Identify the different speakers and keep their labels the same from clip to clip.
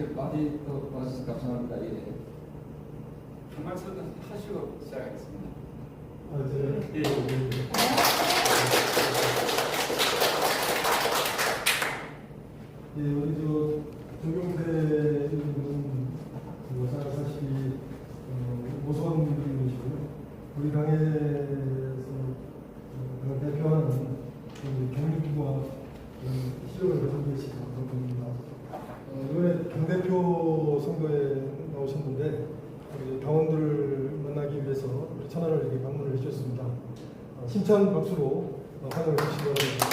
Speaker 1: 이렇게 많이 또 와주셔서 감사합니다. 예. 한 말씀 하시고 시작하겠습니다.
Speaker 2: 네.
Speaker 1: 예.
Speaker 2: 예, 우리 조경태 의원은 사실 모성한 분이시고요. 우리 당에서 당을 대표하는 경륜과 실력을 가지고 계신 그런 분입니다. 이번에 당대표 선거에 나오셨는데 우리 당원들을 만나기 위해서 우리 천안을 이렇게 방문을 해주셨습니다. 힘찬 박수로 환영해 주시기 바랍니다.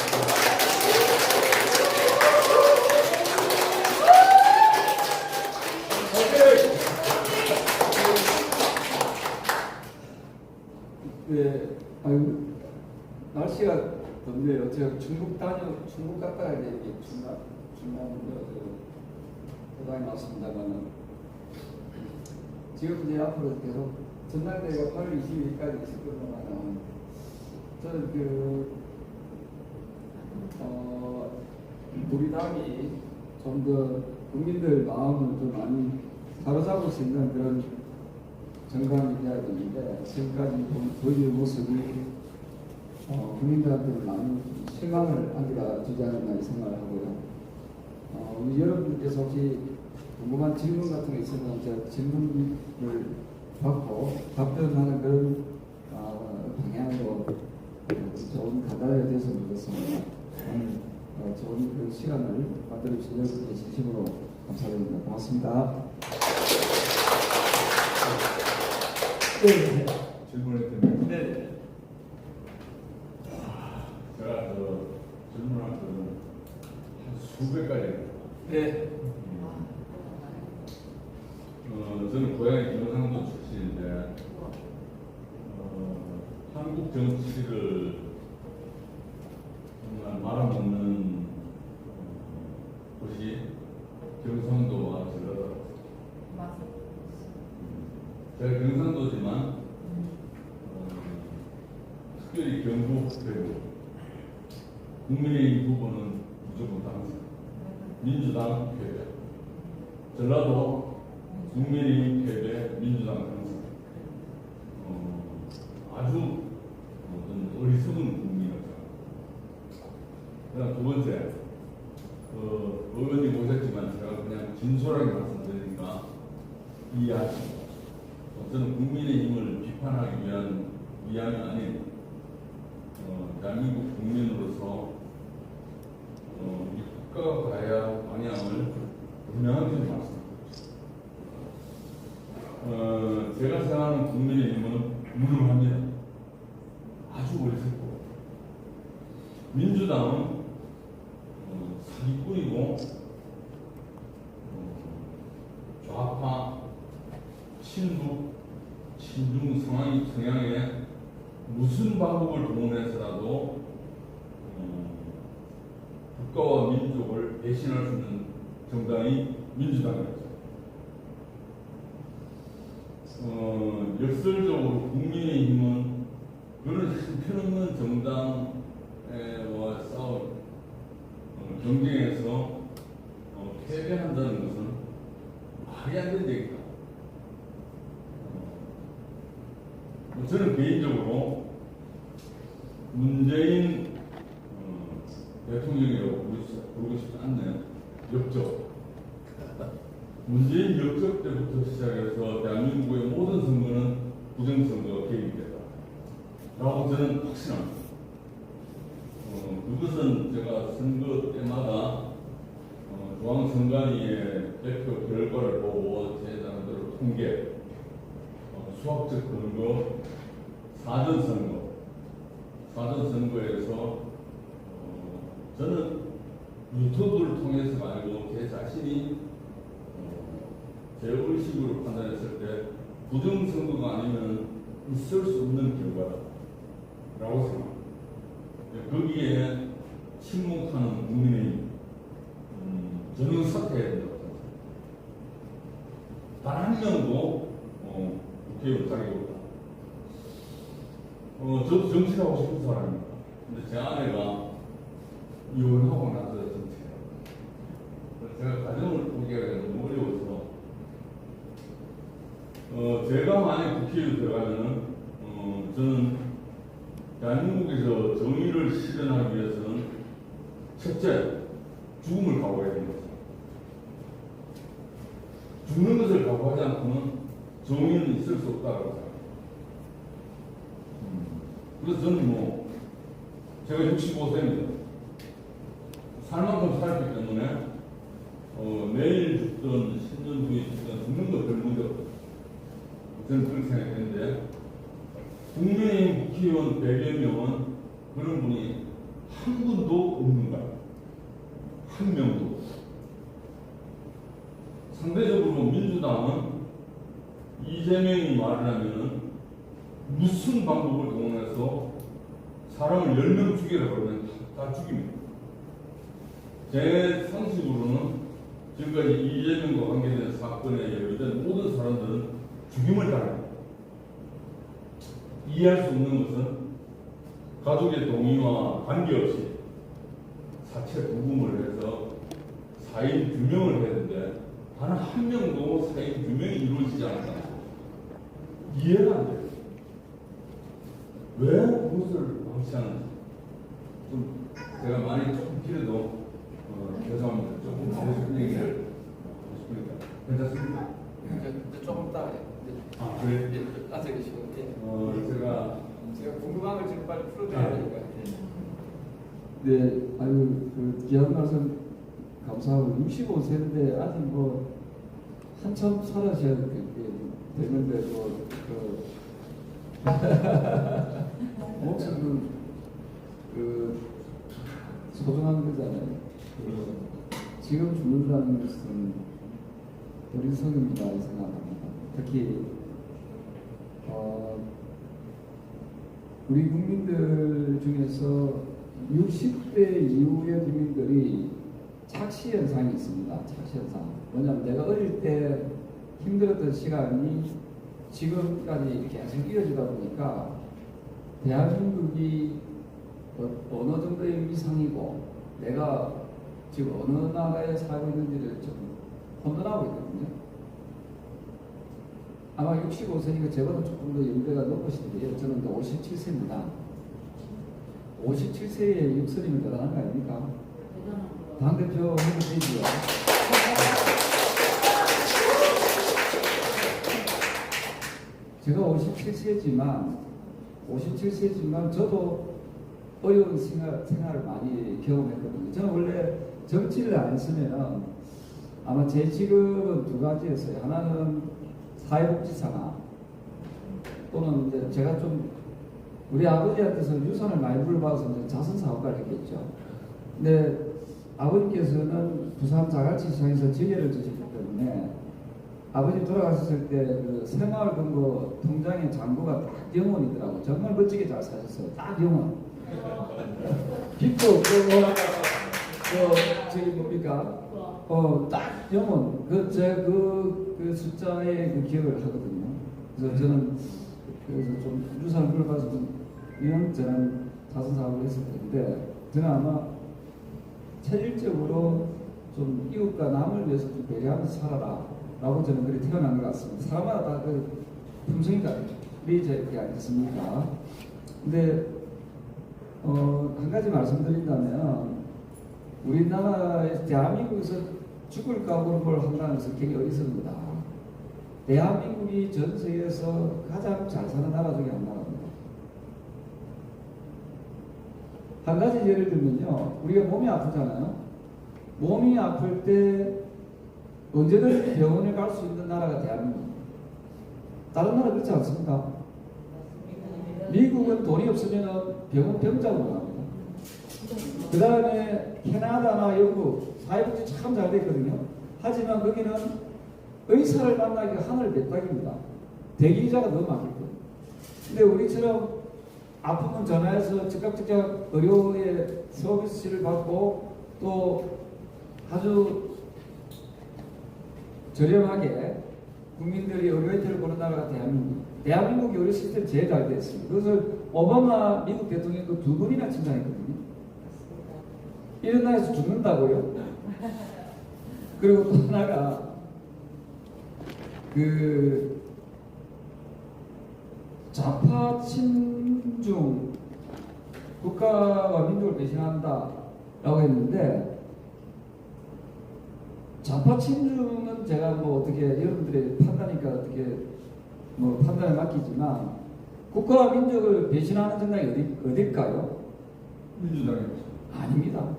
Speaker 1: 네, 아유, 날씨가 덥네요. 제가 중국 갔다가 이제 중간 도당에 왔습니다만은 지금 이제 앞으로 계속 전당대회가 8월 22일까지 있을 겁니다만 저는 우리 당이 좀 더 국민들 마음을 좀 많이 사로잡을 수 있는 그런 정당이 되어야 되는데 지금까지 보여준 모습이 국민들한테는 많이 실망을 안기가 주지 않았나 생각을 하고요. 여러분께서 혹시 궁금한 질문 같은 게 있으면 제가 질문을 받고 답변하는 그런 방향으로 좋은 가다에 대해서 묻겠습니다. 좋은 그 시간을 만들어주신 여러분께 진심으로 감사드립니다. 고맙습니다.
Speaker 3: 네. 질문을 드리면
Speaker 1: 네.
Speaker 3: 제가 질문할 때는 한 수백 가지.
Speaker 1: 네.
Speaker 3: 저는 고향이 경상도 출신인데 한국 정치를 정말 말아먹는 곳이 경상도와 전라도. 제가 경상도지만 특별히 경북 대구 국민의힘 후보는 무조건 당선, 민주당 패배, 전라도 국민의힘 패배, 민주당 당선. 아주 어리석은 국민이었죠. 그다음 두 번째, 의원님 오셨지만 제가 그냥 진솔하게 말씀드리니까 이해하십니다. 저는 국민의힘을 비판하기 위한 위함이 아닌 대한민국 국민으로서 이 국가가 가야 방향을 분명하게 말씀드립니다. 제가 생각하는 국민의힘은 무능합니다. 아주 어리석고 민주당은 사기꾼이고 좌파 친북 친중 성향에 무슨 방법을 동원해서라도 국가와 민족을 배신할 수 있는 정당이 민주당이었죠. 역설적으로 국민의힘은 그런 형편없는 정당과 싸운 경쟁에서 패배한다는 것은 말이 안 되는 얘기다. 저는 개인적으로 문재인 대통령이라고 부르고 싶지 않네요. 역적. 문재인 역적 때부터 시작해서 대한민국의 모든 선거는 부정선거가 개입됐다. 라고 저는 확신합니다. 그것은 제가 선거 때마다 중앙선관위의 대표 결과를 보고 제 나름대로 통계, 수학적 근거, 사전선거에서 저는 유튜브를 통해서 말고 제 자신이 제 의식으로 판단했을 때 부정선거가 아니면 있을 수 없는 결과라고 생각합니다. 거기에 침묵하는 국민의힘 저는 사퇴해야 된다고 생각합니다. 단 한 명도 국회의원 자격이 없다. 저도 정치를 하고 싶은 사람입니다. 근데 제 아내가 이혼하고 나서 정치해요. 그래서 제가 가정을 보기가 너무 어려워서 제가 만약 국회에 들어가면은 저는 대한민국에서 정의를 실현하기 위해서는 첫째 죽음을 각오해야 됩니다. 죽는 것을 각오하지 않고는 정의는 있을 수 없다고 생각합니다. 그래서 저는 제가 65세입니다. 살 만큼 살았기 때문에 내일 죽든 10년 후에 죽든 죽는 거 별 문제 없어요. 저는 그렇게 생각했는데 국민의힘 국회의원 100여 명은 그런 분이 한 분도 없는가요? 한 명도. 상대적으로 민주당은 이재명이 말을 하면은 무슨 방법을 동원해서 사람을 10명 죽이라고 그러면 다 죽입니다. 제 상식으로는 지금까지 이재명과 관계된 사건에 연루된 모든 사람들은 죽임을 당합니다. 이해할 수 없는 것은 가족의 동의와 관계없이 사체 구금을 해서 사인 규명을 해야 되는데 단 한 명도 사인 규명이 이루어지지 않았다. 이해가 안 돼요. 왜 그것을 방치하는지. 좀 제가 많이 조금 길어도 죄송합니다. 조금 더 얘기를 하고 싶으니까 괜찮습니까?
Speaker 1: 이제 조금 따.
Speaker 3: 그래?
Speaker 1: 따져 계시고.
Speaker 3: 제가
Speaker 1: 궁금한 걸 지금 빨리 풀어줘야 되니까. 네, 아유 그 귀한 말씀 감사하고 65세인데 아직 한참 살아셔야 되는데 목숨은 소중한 거잖아요. 지금 죽는다는 것은 어리석음이다 생각합니다. 특히 우리 국민들 중에서 60대 이후의 국민들이 착시 현상이 있습니다. 착시 현상. 왜냐하면 내가 어릴 때 힘들었던 시간이 지금까지 계속 이어지다 보니까 대한민국이 어느 정도의 위상이고 내가 지금 어느 나라에 살고 있는지를 좀 혼돈하고 있거든요. 아마 65세니까 저보다 조금 더 연배가 높으신데요. 저는 57세입니다. 57세에 육선이면 대단한 거 아닙니까? 당대표 해도 되지요. 제가 57세지만 저도 어려운 생활을 많이 경험했거든요. 저는 원래 정치를 안 했으면 아마 제 직업은 두 가지였어요. 하나는 사회복지사나 또는 이제 제가 좀 우리 아버지한테서 유산을 많이 물려받아서 이제 자선사업가를 했겠죠. 근데 아버지께서는 부산 자갈치시장에서 지혜를 주셨기 때문에 아버지 돌아가셨을 때 그 새마을금고 통장의 잔고가 딱 영원이더라고. 정말 멋지게 잘 사셨어요. 딱 영원. 빚도 없고 저기 뭡니까? 딱 영원. 그 숫자의 그 기억을 하거든요. 그래서 저는 그래서 좀 유산을 물려받아서 좀 이런저런 자선사업을 했을 텐데 저는 아마 체질적으로 좀 이웃과 남을 위해서 좀 배려하면서 살아라 라고 저는 그렇게 태어난 것 같습니다. 사람마다 다 그 품성이가 이제 아니겠습니까? 근데 한 가지 말씀드린다면 우리나라에 대한민국에서 죽을 각오를 한다는 것은 굉장히 어리석습니다. 대한민국이 전 세계에서 가장 잘 사는 나라 중에 한 나라입니다. 한 가지 예를 들면요, 우리가 몸이 아프잖아요. 몸이 아플 때 언제든 병원에 갈 수 있는 나라가 대한민국입니다. 다른 나라 그렇지 않습니까? 미국은 돈이 없으면 병원병자로 나갑니다. 그 다음에 캐나다나 영국 사회복지 참 잘 돼 있거든요. 하지만 거기는 의사를 만나기가 하늘 몇 땅입니다. 대기자가 너무 많기 때문에. 근데 우리처럼 아프면 전화해서 즉각 의료의 서비스를 받고 또 아주 저렴하게 국민들이 의료 혜택을 보는 나라가 대한민국. 대한민국 의료 시스템 제일 잘 되어 있습니다. 그것을 오바마 미국 대통령도 두 번이나 칭찬했거든요. 이런 나라에서 죽는다고요? 그리고 또 하나가 그 좌파 친중 국가와 민족을 배신한다라고 했는데 좌파 친중은 제가 뭐 어떻게 여러분들의 판단이니까 어떻게 뭐 판단에 맡기지만 국가와 민족을 배신하는 정당이 어딜까요?
Speaker 3: 민주당이었죠.
Speaker 1: 아닙니다.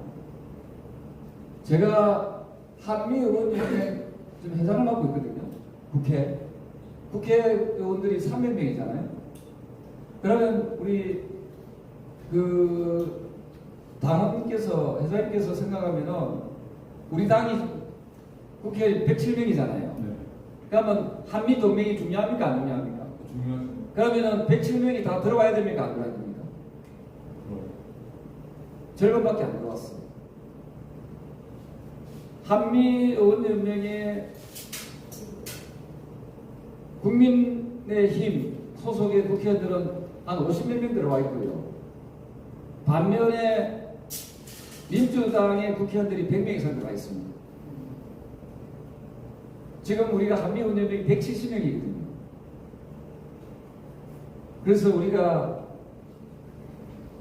Speaker 1: 제가 한미의원연맹 좀 회장을 맡고 있거든요. 국회의원들이 300명이잖아요. 그러면 우리 그 당원께서 회장님께서 생각하면은 우리 당이 국회 107명이잖아요.
Speaker 3: 네.
Speaker 1: 그러면 한미 동맹이 중요합니까 안 중요합니까?
Speaker 3: 중요하죠.
Speaker 1: 그러면은 107명이 다 들어와야 됩니까 안 들어와야 됩니까? 절반밖에 안 들어왔어요. 한미의원연맹의 국민의힘 소속의 국회의원들은 한 50몇 명 들어와 있고요. 반면에 민주당의 국회의원들이 100명 이상 들어와 있습니다. 지금 우리가 한미의원연맹이 170명이거든요. 그래서 우리가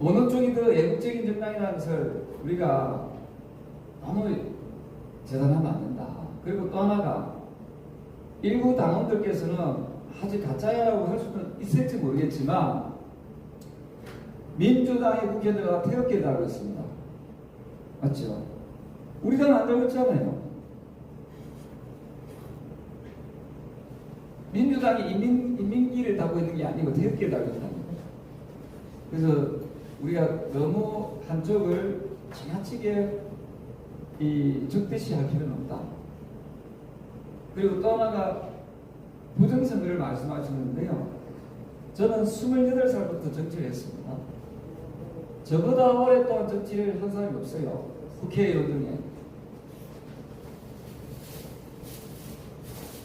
Speaker 1: 어느 쪽이 더 애국적인 정당이라는 것을 우리가 너무 재단하면 안 된다. 그리고 또 하나가 일부 당원들께서는 아주 가짜야라고 할 수는 있을지 모르겠지만 민주당의 국회의원들과 태극기를 달고 있습니다. 맞죠? 우리 당은 안 달고 있잖아요. 민주당이 인민기를 달고 있는 게 아니고 태극기를 달고 있다는 거예요. 그래서 우리가 너무 한쪽을 지나치게 적대시할 필요는 없다. 그리고 또 하나가 부정선거를 말씀하시는데요. 저는 28살부터 정치를 했습니다. 저보다 오랫동안 정치를 한 사람이 없어요. 국회의원 중에.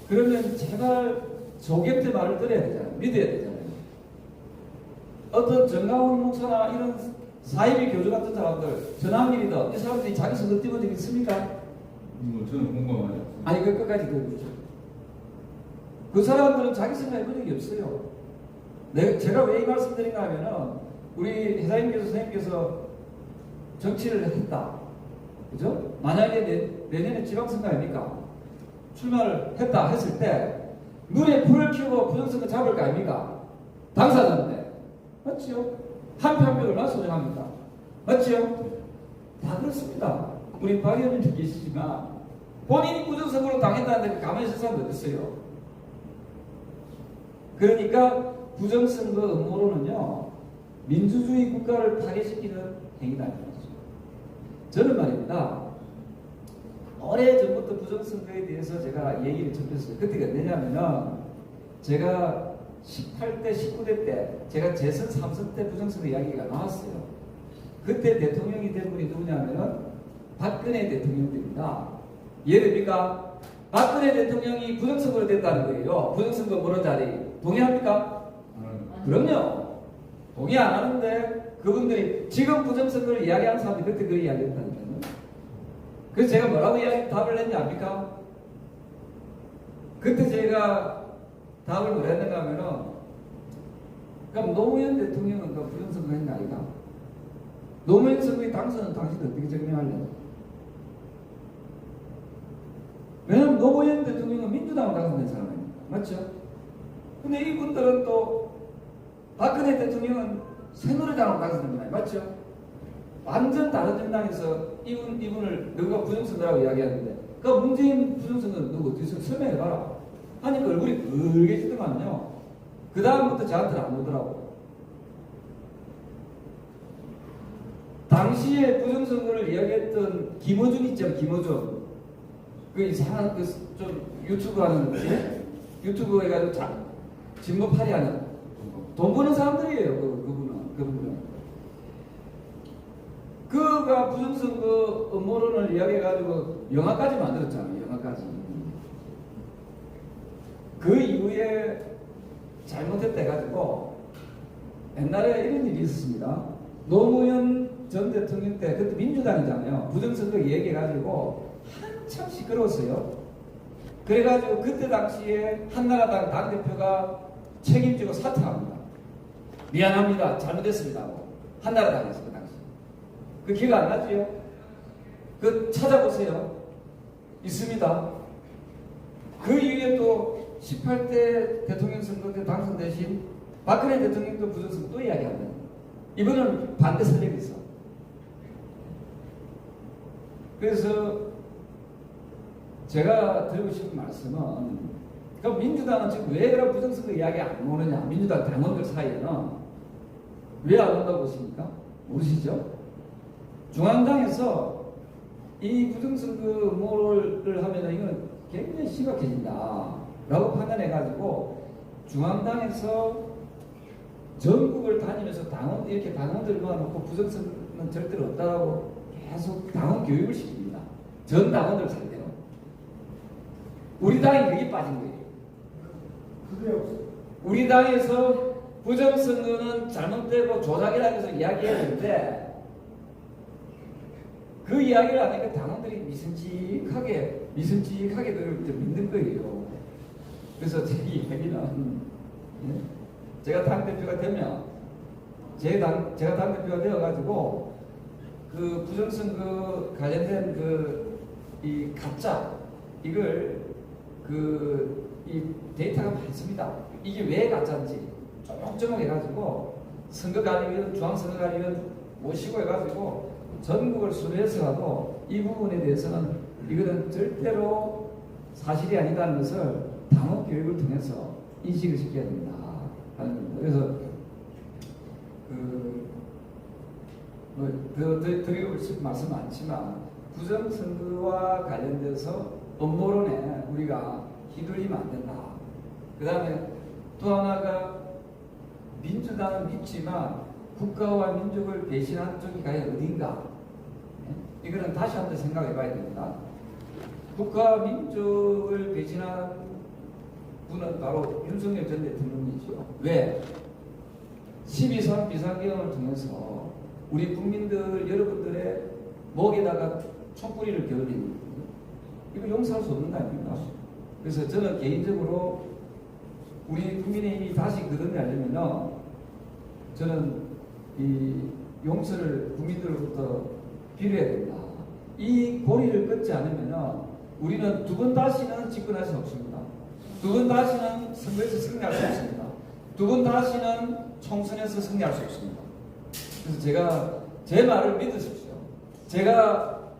Speaker 1: 그러면 제발 조경태 말을 들어야 되잖아요. 믿어야 되잖아요. 어떤 정강훈 목사나 이런 사이비 교주 같은 사람들, 전학일이다. 이 사람들이 자기 선거 뛰어본 적이 있습니까?
Speaker 3: 저는 공감하지 않습니다.
Speaker 1: 아니, 그 끝까지 들어보죠. 그 사람들은 자기 선거 해본 적이 없어요. 제가 왜 이 말씀 드린가 하면은, 우리 회사님께서, 선생님께서 정치를 했다. 그죠? 만약에 내년에 지방선거 아닙니까? 출마를 했다 했을 때, 눈에 불을 켜고 부정선거 잡을 거 아닙니까? 당사자인데. 맞죠? 한 표 한 표 얼마나 소중합니까? 맞죠? 다 그렇습니다. 우리 박 의원님 계시지만 본인이 부정선거로 당했다는데 가만히 있을 사람도 없어요. 그러니까 부정선거 음모론은요, 민주주의 국가를 파괴시키는 행위다. 저는 말입니다. 오래전부터 부정선거에 대해서 제가 얘기를 접했어요. 그때가 언제냐면은 제가 18대, 19대 때 제가 재선 3선 때 부정선거 이야기가 나왔어요. 그때 대통령이 된 분이 누구냐면은 박근혜 대통령입니다. 이해됩니까? 박근혜 대통령이 부정선거로 됐다는 거예요. 부정선거 모른 자리. 동의합니까? 그럼요. 동의 안 하는데 그분들이 지금 부정선거를 이야기하는 사람들이 그때 그 이야기했다니까요. 그래서 제가 뭐라고 답을 했냐 합니까? 그때 제가 답을 뭐라 했는가 하면은, 그럼 노무현 대통령은 그 부정선거 했나 아이가? 노무현 선거의 당선은 당신은 어떻게 증명할래? 왜냐면 노무현 대통령은 민주당을 당선된 사람입니다. 맞죠? 근데 이분들은 또 박근혜 대통령은 새누리당을 당선된 거예요. 맞죠? 완전 다른 정당에서 이분을 누가 부정선거라고 이야기하는데, 그 문재인 부정선거는 누구 어디서 설명해봐라. 하니까 얼굴이 붉게지더만요. 그 다음부터 저한테는 안 오더라고. 당시에 부정선거를 이야기했던 김어준 있죠, 김어준. 그 이상한 좀 유튜브 하는 유튜브 해가지고 진보파리 하는 돈 버는 사람들이에요. 그분은. 그가 부정선거 음모론을 이야기해가지고 영화까지 만들었잖아요. 영화까지. 그 이후에 잘못했다 해가지고 옛날에 이런 일이 있었습니다. 노무현 전 대통령 때 그때 민주당이잖아요. 부정선거 얘기해가지고 한참 시끄러웠어요. 그래가지고 그때 당시에 한나라당 당대표가 책임지고 사퇴합니다. 미안합니다. 잘못했습니다. 하고. 한나라당에서 그 당시. 그 기억 안 나지요? 그 찾아보세요. 있습니다. 그 이후에 또 18대 대통령 선거 때 당선되신 박근혜 대통령도 부정선거 또 이야기합니다. 이번은 반대 세력이 있어. 그래서 제가 드리고 싶은 말씀은 그럼 민주당은 지금 왜 그런 부정선거 이야기 안 오느냐? 민주당 당원들 사이에는 왜 안 온다고 보십니까? 모르시죠? 중앙당에서 이 부정선거 음모를 하면 이건 굉장히 심각해진다라고 판단해가지고 중앙당에서 전국을 다니면서 당원 이렇게 당원들 모아놓고 부정선거는 절대로 없다고 계속 당원 교육을 시킵니다. 전 당원들 상대로. 우리 당이 여기 빠진 거예요.
Speaker 2: 그게 없어요.
Speaker 1: 우리 당에서 부정선거는 잘못되고 조작이라고 해서 이야기했는데 그 이야기를 하니까 당원들이 미심쩍하게 그걸 좀 믿는 거예요. 그래서 제 이야기는 제가 당대표가 되면 제가 당대표가 되어가지고 그 부정선거 관련된 이 가짜 이걸 이 데이터가 많습니다. 이게 왜 가짜인지 조목조목 해가지고 선거관리위원 중앙선거관리위원 모시고 해가지고 전국을 수배해서라도 이 부분에 대해서는 이거는 절대로 사실이 아니다는 것을 당원 교육을 통해서 인식을 시켜야 된다 하는 겁니다. 그래서 드리고 싶은 말씀 많지만 부정선거와 관련돼서 음모론에 우리가 휘둘리면 안 된다. 그 다음에 또 하나가 민주당은 믿지만 국가와 민족을 배신한 쪽이 과연 어딘가? 이거는 다시 한번 생각해 봐야 됩니다. 국가와 민족을 배신한 분은 바로 윤석열 전 대통령이죠. 왜? 12.3 비상계엄을 통해서 우리 국민들 여러분들의 목에다가 촛불이를 겨울린 이거 용서할 수 없는 거 아닙니까? 그래서 저는 개인적으로 우리 국민의힘이 다시 거듭나려면 저는 이 용서를 국민들로부터 빌어야 된다. 이 고리를 끊지 않으면 우리는 두 번 다시는 집권할 수 없습니다. 두 번 다시는 선거에서 승리할 수 없습니다. 두 번 다시는 총선에서 승리할 수 없습니다. 그래서 제가 제 말을 믿으십시오. 제가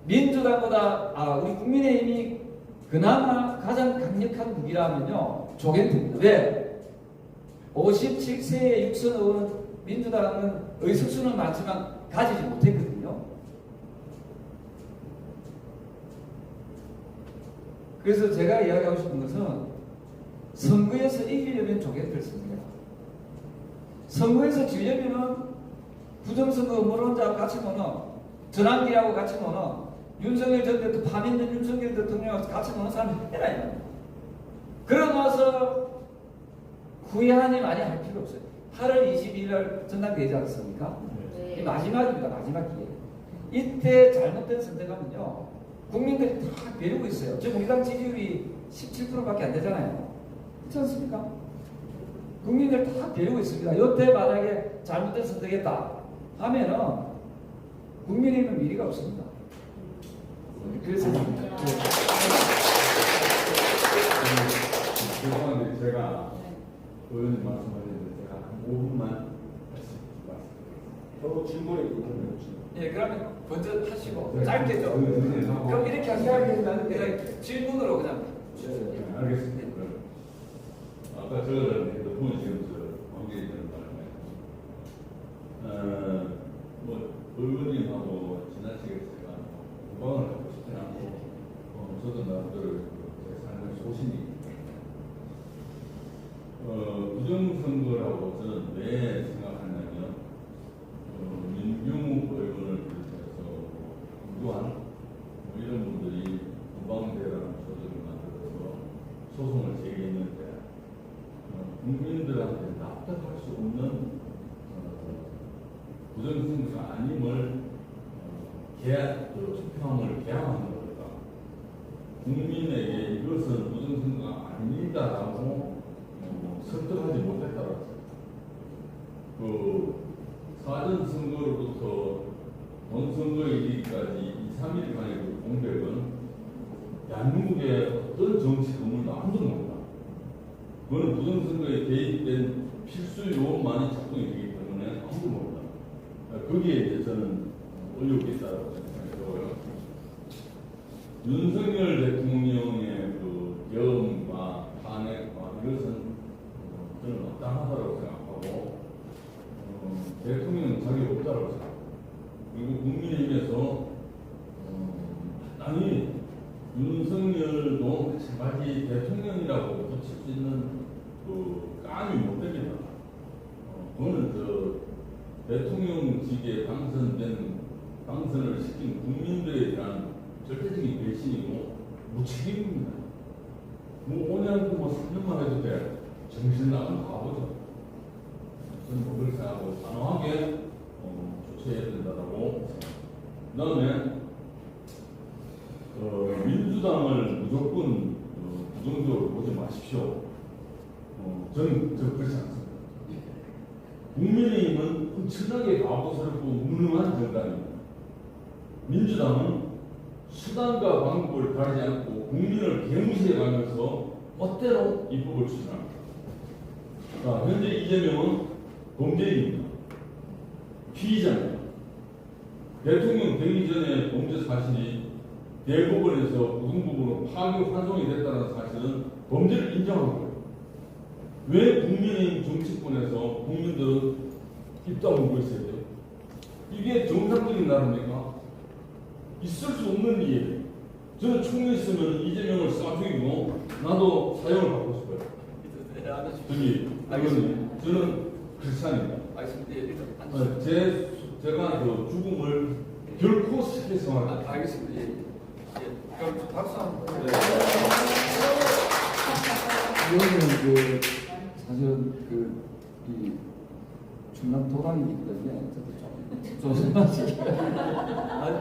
Speaker 1: 민주당보다 우리 국민의힘이 그나마 가장 강력한 무기라면요 조겐트입니다. 왜? 57세의 육선 의원은 민주당은 의석수는 많지만 가지지 못했거든요. 그래서 제가 이야기하고 싶은 것은 선거에서 이기려면 조겐트를 씁니다. 선거에서 지려면 부정선거 음모론자하고 같이 노는 전환기하고 같이 노는 윤석열 전 대통령, 파면된 윤석열 대통령하고 같이 노는 사람이 해라 이 말이에요. 그러고 나서 후회하니 많이 할 필요 없어요. 8월 22일 날 전당대회지 않습니까?
Speaker 4: 네.
Speaker 1: 이 마지막입니다. 마지막 기회. 이때 잘못된 선택하면요 국민들이 다 배우고 있어요. 지금 우리 당 지지율이 17%밖에 안 되잖아요. 그렇지 않습니까? 국민들 다 배우고 있습니다. 이때 만약에 잘못된 선택했다 하면은 국민의힘은 미래가 없습니다. 그래서
Speaker 3: 죄송한데 제가 의원님 말씀하셨는데 제가 한 5분만 말씀드리겠습니다.
Speaker 2: 저 질문이 있거든요.
Speaker 1: 예, 그러면 먼저 하시고
Speaker 3: 네.
Speaker 1: 짧게 좀.
Speaker 3: 네.
Speaker 1: 그럼 이렇게 하시면 내가 질문으로 그냥.
Speaker 3: 네, 알겠습니다. 아까 저를 핸드폰 지금 관계에 있는 바람에 의원님하고 지나치게 제가 공방을 하고 싶지 않고 저도 나름대로 제 삶의 소신이 부정선거라고 저는 왜 생각하냐면 민경욱 의원을 비롯해서 김두한 이런 분들이 공방대라는 조직을 만들어서 소송을 제기했는데 국민들한테 납득할 수 없는 부정선거가 아님을 투표함을 개항한 것 국민에게 이것은 부정선거가 아닙니다라고 설득하지 못했다고. 그 사전 선거로부터 본선거에 이르기까지 2, 3일간의 그 공백은 대한민국의 어떤 정치 건물도 아무도 모른다. 그거는 부정선거에 개입된 필수 요원만이 작동이 되기 때문에 아무도 모른다. 거기에 이제 저는 의혹이 있다고 생각해요. 윤석열 대통령의 그 경험과 탄핵과 이것은 저는 마땅하다고 생각하고 대통령은 자격이 없다고 생각합니다. 그리고 국민의힘에서 마땅히 윤석열도 마찬가지 대통령이라고 붙일 수 있는 그 감이 못 됩니다. 그거는 대통령직에 당선을 시킨 국민들에 대한 절대적인 배신이고 무책임입니다. 뭐 5년, 3년만 해도 돼. 정신 나간 바보죠. 저는 그걸 생각하고 단호하게 조치해야 된다고 생각합니다. 그 다음에 민주당을 무조건 부정적으로 보지 마십시오. 저는 그렇지 않습니다. 국민의힘은 엄청나게 바보스럽고 무능한 정당입니다. 민주당은 수단과 방법을 가리지 않고 국민을 개무시해가면서 멋대로 입법을 추진합니다. 자, 현재 이재명은 범죄인입니다. 피의자입니다. 대통령 되기 전에 범죄 사실이 대법원에서 고등법원으로 파기 환송이 됐다는 사실은 범죄를 인정합니다. 왜 국민의힘 정치권에서 국민들은 입 다물고 있어야 돼요? 이게 정상적인 나라입니까? 있을 수 없는 일이에요. 저는 총리 있으면 이재명을 쏴죽이고 나도 사형을 받고 싶어요. 저기 의원님, 저는 크리스찬입니다. 제가 그 죽음을 결코 쉽게 생각합니다.
Speaker 1: 알겠습니다. 예. 그럼 박수 한번. 네. 이거는 사실은 이 충남 도당이기 때문에 저도 좀 조심하시기.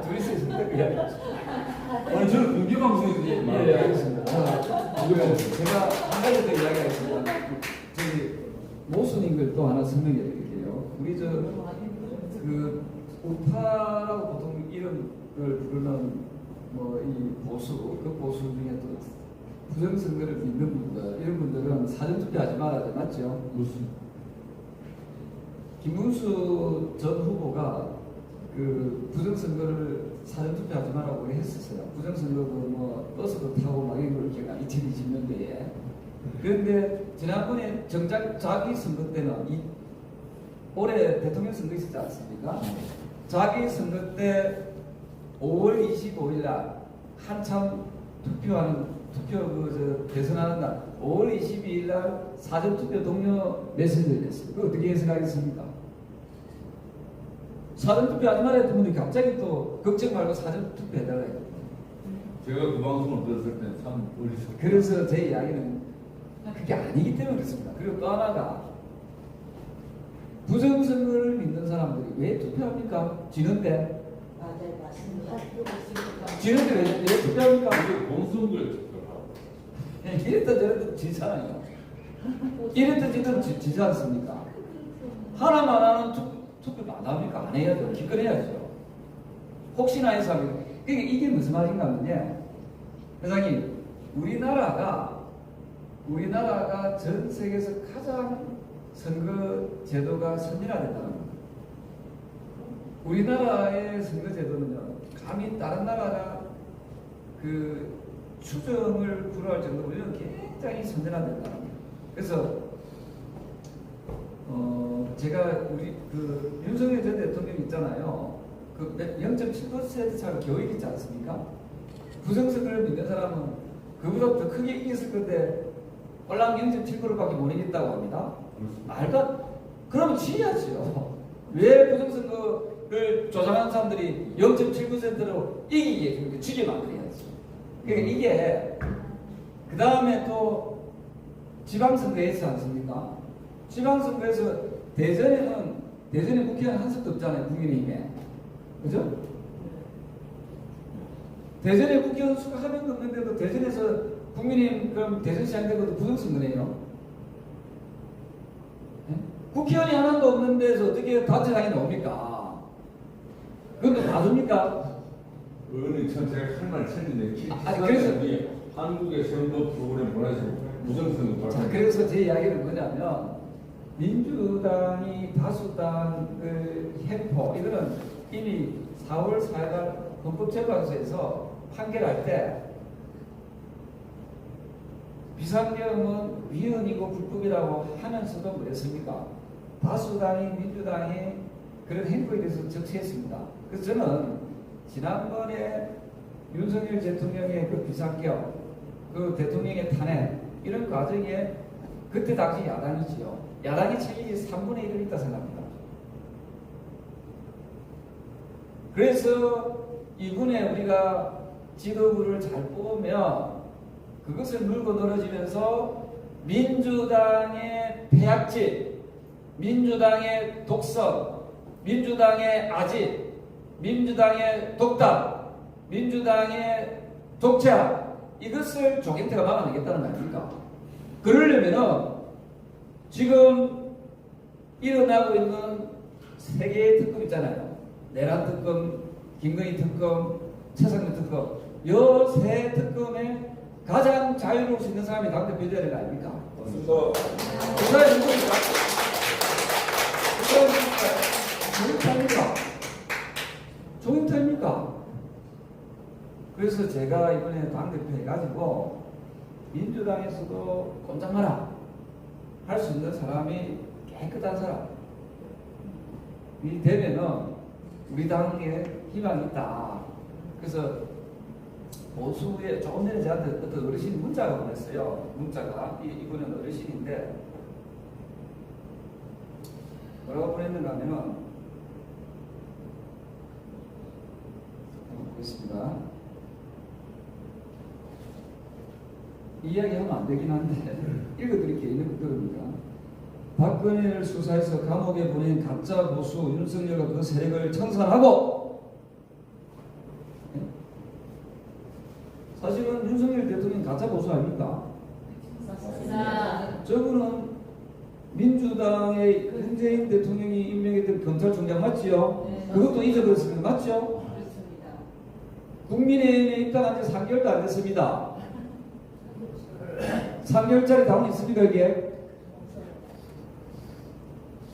Speaker 1: 둘이서 있는데 그게
Speaker 3: 아니 저는 공개 방송에서
Speaker 1: 예, 알겠습니다. 제가 한 가지 더 이야기하겠습니다. 저기 모순인 또 하나 설명해 드릴게요. 우리 우파라고 보통 이름을 부르는 이 보수, 그 보수 중에 또 부정선거를 믿는 분들, 이런 분들은 사전투표하지 말아야 돼, 맞죠?
Speaker 3: 무슨?
Speaker 1: 김문수 전 후보가 그 부정선거를 사전투표하지 말라고 했었어요. 부정선거고 버스도 타고 막 이런 걸 기억나, 2020년대에. 그런데 지난번에 정작 자기 선거 때는 올해 대통령 선거 있었지 않습니까? 자기 선거 때 5월 25일 날 한참 대선하는 날 5월 22일 날 사전투표 동료 메시지를 냈어요. 그거 어떻게 해석하겠습니까? 사전투표 하지 말아야 했던 분들이 갑자기 또 걱정 말고 사전투표 해달라 해요.
Speaker 3: 제가 그 방송을 들었을 때는 참 어리석어요.
Speaker 1: 그래서 제 이야기는 그게 아니기 때문에 그렇습니다. 그리고 또 하나가 부정선거를 믿는 사람들이 왜 투표합니까? 지는데.
Speaker 4: 맞아요, 맞습니다.
Speaker 1: 지는데 왜 투표합니까?
Speaker 3: 이게 공선거에 투표하고.
Speaker 1: 이랬다 저랬다 지잖아요. 이랬다 저랬다 지지 않습니까? 하나만 하는 투표 안 합니까? 안 해야죠. 기권해야죠. 혹시나 해서 합니다. 그러니까 이게 무슨 말인가 하면요. 회장님, 우리나라가 전 세계에서 가장 선거 제도가 선진화됐다는 겁니다. 우리나라의 선거 제도는요, 감히 다른 나라가 그 추정을 불허할 정도로 굉장히 선진화됐다는 겁니다. 그래서 제가 우리 그 윤석열 전 대통령 있잖아요. 그 0.7% 차가 겨우 있지 않습니까? 부정선거를 믿는 사람은 그보다 더 크게 이겼을 건데 꼴랑 0.7%밖에 못 이겼다고 합니다. 말도 그러면 지야지요. 왜 부정선거를 조장하는 사람들이 0.7%로 이기게 해주니까 지게 만들어야지. 그러니까 이게 그 다음에 또 지방선거에 있지 않습니까? 지방선거에서 대전에 국회의원 한 석도 없잖아요. 국민의힘에. 그죠? 대전에 국회의원 수가 한 명도 없는데도 대전에서 국민의힘 그럼 대전시장 된 것도 부정선거네요. 네? 국회의원이 하나도 없는 데서 어떻게 단체장이 나옵니까? 그건 또 놔둡니까?
Speaker 3: 의원님 전 제가 할 말 찾는데
Speaker 1: 아니, 그래서
Speaker 3: 한국의 선거 프로그램 뭐라서 부정선거
Speaker 1: 자, 그래서 제 이야기는 뭐냐면 민주당이 다수당 그 횡포 이거는 이미 4월 4일 헌법재판소에서 판결할 때 비상계엄은 위헌이고 불법이라고 하면서도 뭐랬습니까? 다수당인 민주당이 그런 행보에 대해서 적시했습니다. 그래서 저는 지난번에 윤석열 대통령의 그 비상계엄, 그 대통령의 탄핵 이런 과정에 그때 당시 야당이지요. 야당의 책임이 3분의 1을 있다 생각합니다. 그래서 이번에 우리가 지도부를 잘 뽑으면 그것을 물고 늘어지면서 민주당의 폐악질, 민주당의 독선, 민주당의 아집, 민주당의 독단, 민주당의 독재학 이것을 조경태가 막아내겠다는 거 아닙니까? 그러려면은 지금 일어나고 있는 세 개의 특검 있잖아요. 내란 특검, 김건희 특검, 최상민 특검. 요 세 특검에 가장 자유로울 수 있는 사람이 당대표 되는 거 아닙니까?
Speaker 2: 맞습니다.
Speaker 1: 그 사람이 누구입니까? 그 사람이 조경태입니까? 조경태입니까? 그래서 제가 이번에 당대표 해가지고 민주당에서도 꼼짝 마라 할 수 있는 사람이 깨끗한 사람 이 되면은 우리 당에 희망이 있다. 그래서 보수에 조금 전에 저한테 어떤 어르신이 문자가 보냈어요. 문자가 이분은 어르신인데 뭐라고 보냈는가 하면은 한번 보겠습니다. 이야기하면 안 되긴 한데 읽어드릴게요. 있는 거 들으니까. 박근혜를 수사해서 감옥에 보낸 가짜 보수 윤석열과 그 세력을 청산하고 사실은 윤석열 대통령 가짜 보수 아닙니까? 저분은 민주당의 문재인 대통령이 임명했던 검찰총장 맞지요?
Speaker 4: 네.
Speaker 1: 그것도 잊어버렸습니다. 맞죠?
Speaker 4: 그렇습니다.
Speaker 1: 국민의힘에 입당한 지 3개월도 안 됐습니다. 3개월짜리 당원 있습니까 이게?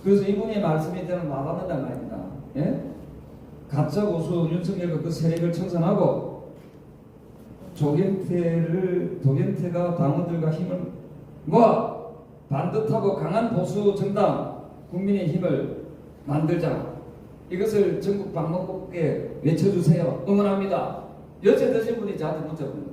Speaker 1: 그래서 이분의 말씀에 저는 와닿는단 말입니다. 예? 가짜 고수 윤석열과 그 세력을 청산하고 조경태가 당원들과 힘을 모아 반듯하고 강한 보수 정당 국민의힘을 만들자. 이것을 전국 방방곡곡에 외쳐주세요. 응원합니다. 여째 드신 분이 저한테 문자 보냅니다.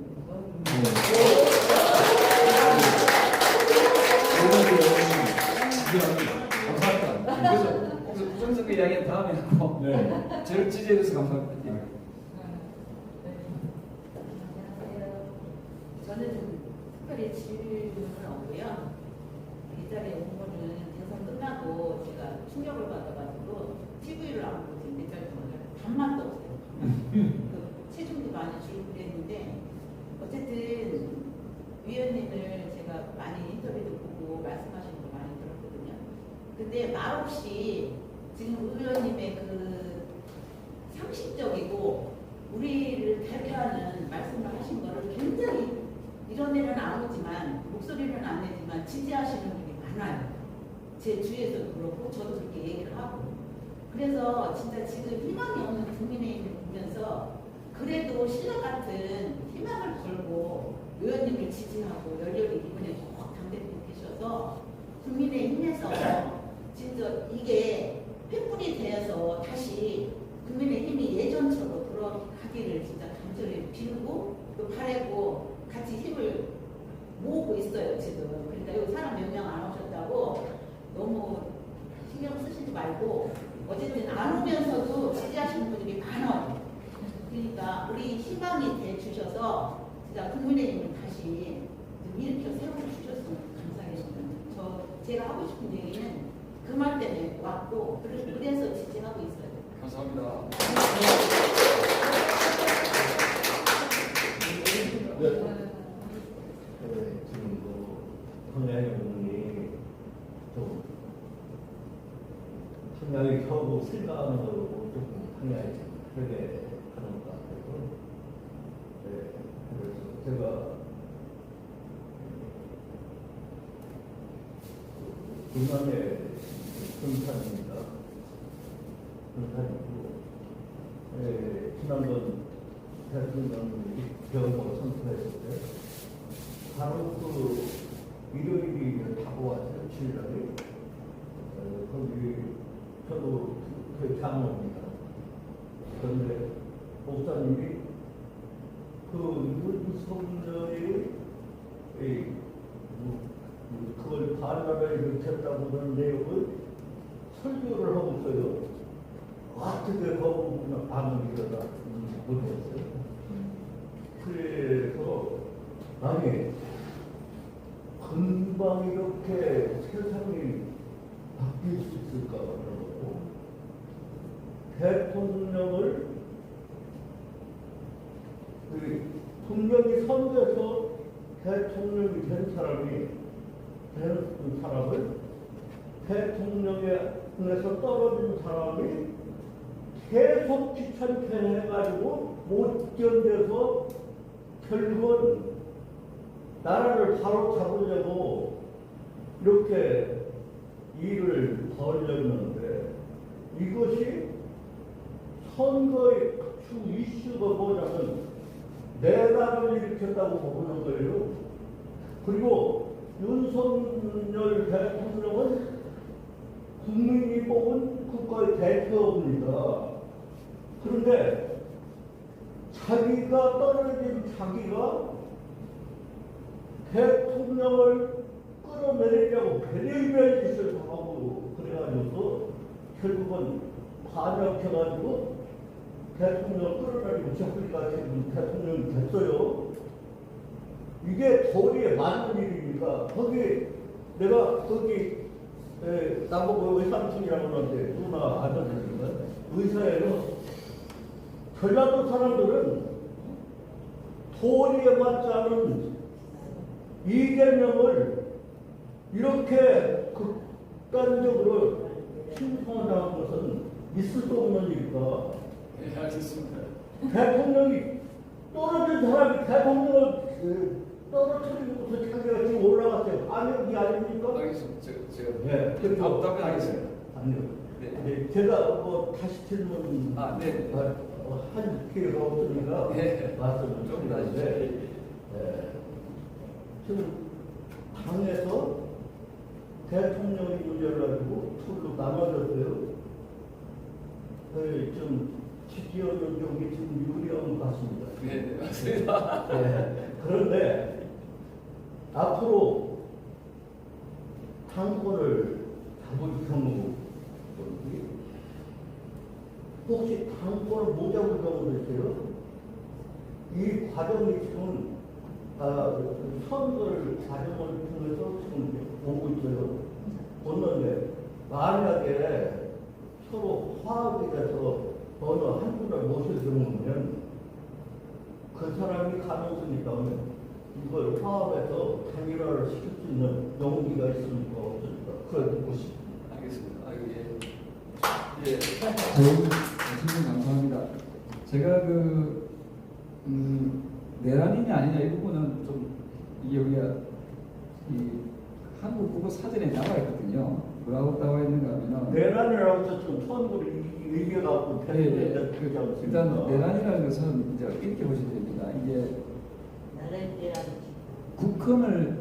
Speaker 1: 감사합니다. 그래서 혹시 부정선거 이야기는 다음에 하고
Speaker 3: 네.
Speaker 1: 저를 지지해주셔서 감사합니다.
Speaker 4: 안녕하세요. 저는 특별히 질문은 없고요. 이 자리에 온 거는 대선 끝나고 제가 충격을 받아가지고 TV를 안 보고 지금 몇 달 동안 밥맛도 없어요. 그 체중도 많이 줄고 그랬는데 어쨌든 위원님을 제가 많이 인터뷰도 보고 말씀하시는 거 많이 들었거든요. 근데 말없이 지금 의원님의 그 상식적이고 우리를 대표하는 말씀을 하신 거를 굉장히 이런 일은 안 오지만 목소리는 안 내지만 지지하시는 분이 많아요. 제 주위에서도 그렇고 저도 그렇게 얘기를 하고 그래서 진짜 지금 희망이 없는 국민의힘을 보면서 그래도 신라 같은 희망을 걸고 의원님을 지지하고 열렬히 이번에 꼭 당대표 되셔서 국민의힘에서 진짜 이게 횃불이 되어서 다시 국민의힘이 예전처럼 돌아가기를 진짜 간절히 빌고 또 바라고 같이 힘을 모으고 있어요 지금. 그러니까 여기 사람 몇 명 안 오셨다고 너무 신경 쓰시지 말고 어쨌든 안 오면서도 지지하시는 분들이 많아요. 그러니까 우리 희망이 돼 주셔서 진짜 국민의힘을 다시 좀 일으켜 세워 주셨으면 감사하겠습니다. 제가 하고 싶은 얘기는 그 말 때문에 왔고 그래서 지지하고 있어요.
Speaker 1: 감사합니다.
Speaker 5: 하고 생각하는 거하고 조금 방향이 그렇게 하는 것 같아서 네, 그래서 제가 중간에 경찰입니다. 경찰이고 지난번 대통령이 병으로 선포했을 때 바로 그 일요일이 타고 왔어요. 7일날에 거기 저도 그 장로입니다. 그런데 목사님이 그 윤석열이 그걸 반란을 일으켰다고 하는 내용을 설교를 하고 있어요. 어떻게 하고 아무 일어나 못했어요. 그래서 아니 금방 이렇게 세상이 바뀔 수 있을까 그러고 대통령을 분명히 선거에서 대통령이 된 사람을 대통령에서 떨어진 사람이 계속 귀찮게 해가지고 못 견뎌서 결국은 나라를 바로 잡으려고 이렇게 일을 벌였는데 이것이 선거의 주 이슈가 뭐냐면 내란을 일으켰다고 보는 거예요. 그리고 윤석열 대통령은 국민이 뽑은 국가의 대표입니다. 그런데 자기가 떨어진 자기가 대통령을 끌어내리려고 별의별 짓을 하고 그래가지고 결국은 반역해가지고 대통령을 끌어내리고 저희가 지금 대통령이 됐어요. 이게 도리에 맞는 일입니까? 내가 거기 나보고 의사팀이라고 하는데 누나 아들입니까? 의사예요. 전라도 사람들은 도리에 맞지 않은 이재명을 이렇게 극단적으로 신청하는 것은 있을 수 없는 일이다.
Speaker 1: 네, 알겠습니다.
Speaker 5: 대통령이 떨어진 사람이 대통령을 떨어뜨리고서 자기가 지금 올라갔어요. 반역이 아닙니까?
Speaker 1: 알겠습니다. 제가
Speaker 5: 네,
Speaker 1: 답변하겠습니다.
Speaker 5: 아니요.
Speaker 1: 네.
Speaker 5: 네, 제가 뭐 다시 질문
Speaker 1: 네.
Speaker 5: 할 필요가 없으니까
Speaker 1: 네.
Speaker 5: 말씀을
Speaker 1: 좀 다시.
Speaker 5: 드리는데 지금 당에서 대통령이 문제를 가지고 둘로 나눠졌어요. 좀 지지율 쪽이 지금 유리한 것 같습니다.
Speaker 1: 네, 맞습니다.
Speaker 5: 네. 그런데 앞으로 당권을 잡을 경우 혹시 당권을 못 잡을 경우도 있어요. 이 과정이 지금 선거를 과정을 통해서 지금 오고 있어요. 보는데 만약에 서로 화합이 돼서 어느 한 분을 모실 경우면 그 사람이 가능성이 있다면 이걸 화합해서 단일화를 시킬 수 있는 용기가 있습니까? 없습니까? 그걸 듣고 싶습니다.
Speaker 1: 알겠습니다. 예. 질문 감사합니다. 제가 내란이냐 아니냐 이 부분은 좀 이게 우리가 이 한국 국어 사전에 나와 있거든요. 뭐라고 나와 있는가 하면은
Speaker 5: 내란이라고 해서 좀 처음으로 얘기해갖고
Speaker 1: 일단 내란이라는 것은 이제 이렇게 보시면 됩니다. 이게 국헌을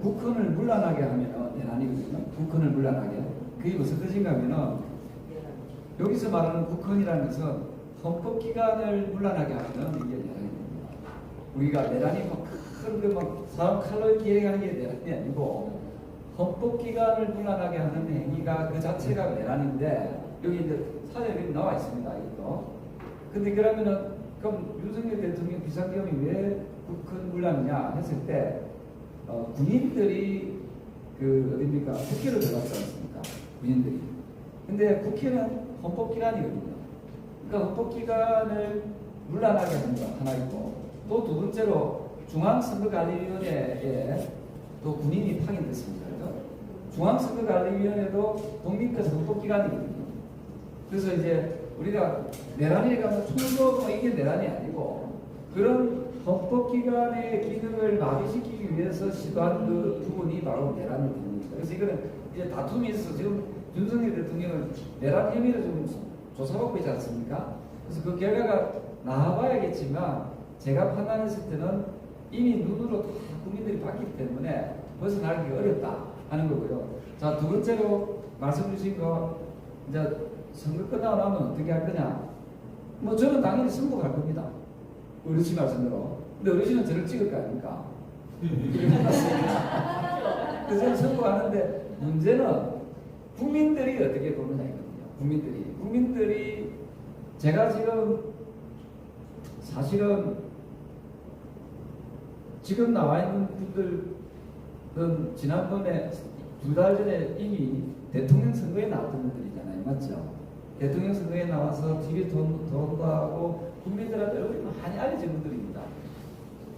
Speaker 1: 물러나게 하면 내란이거든요. 국헌을 물러나게. 그게 무슨 뜻인가 하면은 여기서 말하는 국헌이라는 것은 헌법기관을 물러나게 하면 이게 내란입니다. 우리가 내란이 큰 사업 칼로 기획하는 게 내란이 아니고 헌법기관을 물러나게 하는 행위가 그 자체가 내란인데 여기 이제 사전에 나와 있습니다. 이것도. 근데 그러면은 그럼 윤석열 대통령 비상경이 왜 국헌 물러나냐 했을 때 군인들이 어딥니까 국회로 들어갔지 않습니까? 군인들이. 근데 국회는 헌법기관이거든요. 그러니까 헌법기관을 물러나게 하는 거 하나 있고 또 두 번째로 중앙선거관리위원회에 또 군인이 파견됐습니다. 그렇죠? 중앙선거관리위원회도 독립해서 헌법기관이거든요. 그래서 이제 우리가 내란에 가면 총도 뭐 이게 내란이 아니고 그런 헌법기관의 기능을 마비시키기 위해서 시도한 그 부분이 바로 내란이 됩니다. 그래서 이거는 이제 다툼이 있어서 지금 윤석열 대통령은 내란 혐의를 좀 조사받고 있지 않습니까? 그래서 그 결과가 나와봐야겠지만 제가 판단했을 때는 이미 눈으로 다 국민들이 봤기 때문에 벗어나기 어렵다 하는 거고요. 자, 두 번째로 말씀 주신 거 이제 선거 끝나고 나면 어떻게 할 거냐? 뭐 저는 당연히 선거할 겁니다. 어르신 말씀대로. 근데 어르신은 저를 찍을 거 아닙니까? 그래서 저는 선거하는데 문제는 국민들이 어떻게 보느냐 이거든요. 국민들이 제가 지금 사실은 지금 나와 있는 분들은 지난번에 2달 전에 이미 대통령 선거에 나왔던 분들이잖아요. 맞죠? 대통령 선거에 나와서 TV 돈도 하고 국민들한테 얼굴이 많이 알려진 분들입니다.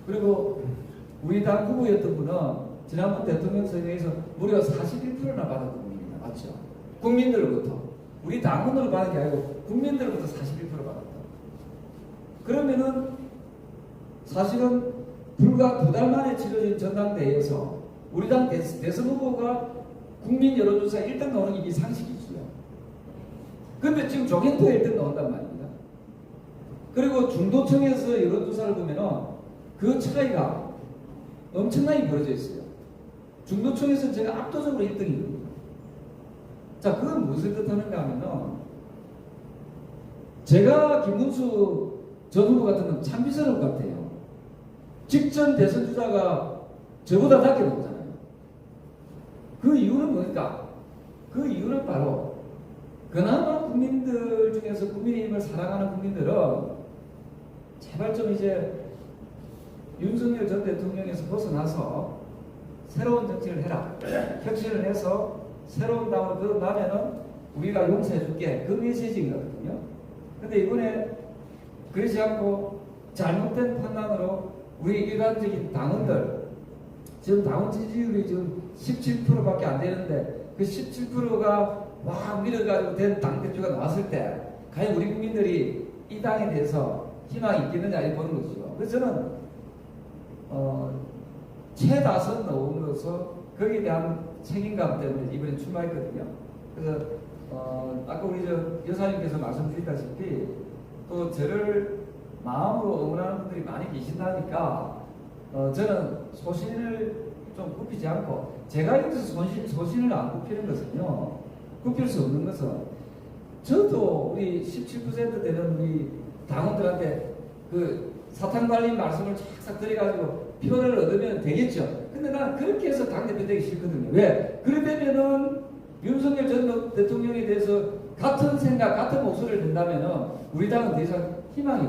Speaker 1: 그리고 우리 당 후보였던 분은 지난번 대통령 선거에서 무려 41%나 받았던 분입니다. 맞죠? 국민들로부터. 우리 당원으로 받은 게 아니고 국민들로부터 41% 받았다. 그러면은 사실은 불과 2달 만에 치러진 전당대회에서 우리 당 대선 후보가 국민 여론조사 1등 나오는 게 이미 상식이지요. 근데 지금 조경토에 1등 나온단 말입니다. 그리고 중도청에서 여론조사를 보면은 그 차이가 엄청나게 벌어져 있어요. 중도청에서 제가 압도적으로 1등이거든요. 자, 그건 무엇을 뜻하는가 하면은 제가 김문수 전 후보 같으면 참비선호 같아요. 직전 대선 주자가 저보다 낮게 나오잖아요. 그 이유는 뭡니까? 그 이유는 바로 그나마 국민들 중에서 국민의힘을 사랑하는 국민들은 제발 좀 이제 윤석열 전 대통령에서 벗어나서 새로운 정치를 해라. 혁신을 해서 새로운 당으로 들어나면은 우리가 용서해줄게. 그 메시지거든요. 근데 이번에 그러지 않고 잘못된 판단으로 우리 일반적인 당원들 지금 당원 지지율이 지금 17%밖에 안 되는데 그 17%가 막 밀어가지고 된 당대표가 나왔을 때 과연 우리 국민들이 이 당에 대해서 희망이 있겠느냐 이 보는 거죠. 그래서 저는 최다선 넣으면서 거기에 대한 책임감 때문에 이번에 출마했거든요. 그래서 아까 우리 여사님께서 말씀 주셨다시피 또 저를 마음으로 응원하는 분들이 많이 계신다니까 저는 소신을 좀 굽히지 않고 제가 여기서 소신을 안 굽히는 것은요. 굽힐 수 없는 것은 저도 우리 17% 되는 우리 당원들한테 그 사탕발린 말씀을 착착 드려가지고 표를 얻으면 되겠죠. 근데 난 그렇게 해서 당대표 되기 싫거든요. 왜? 그러려면은 윤석열 전 대통령에 대해서 같은 생각, 같은 목소리를 낸다면은 우리 당은 더 이상 희망이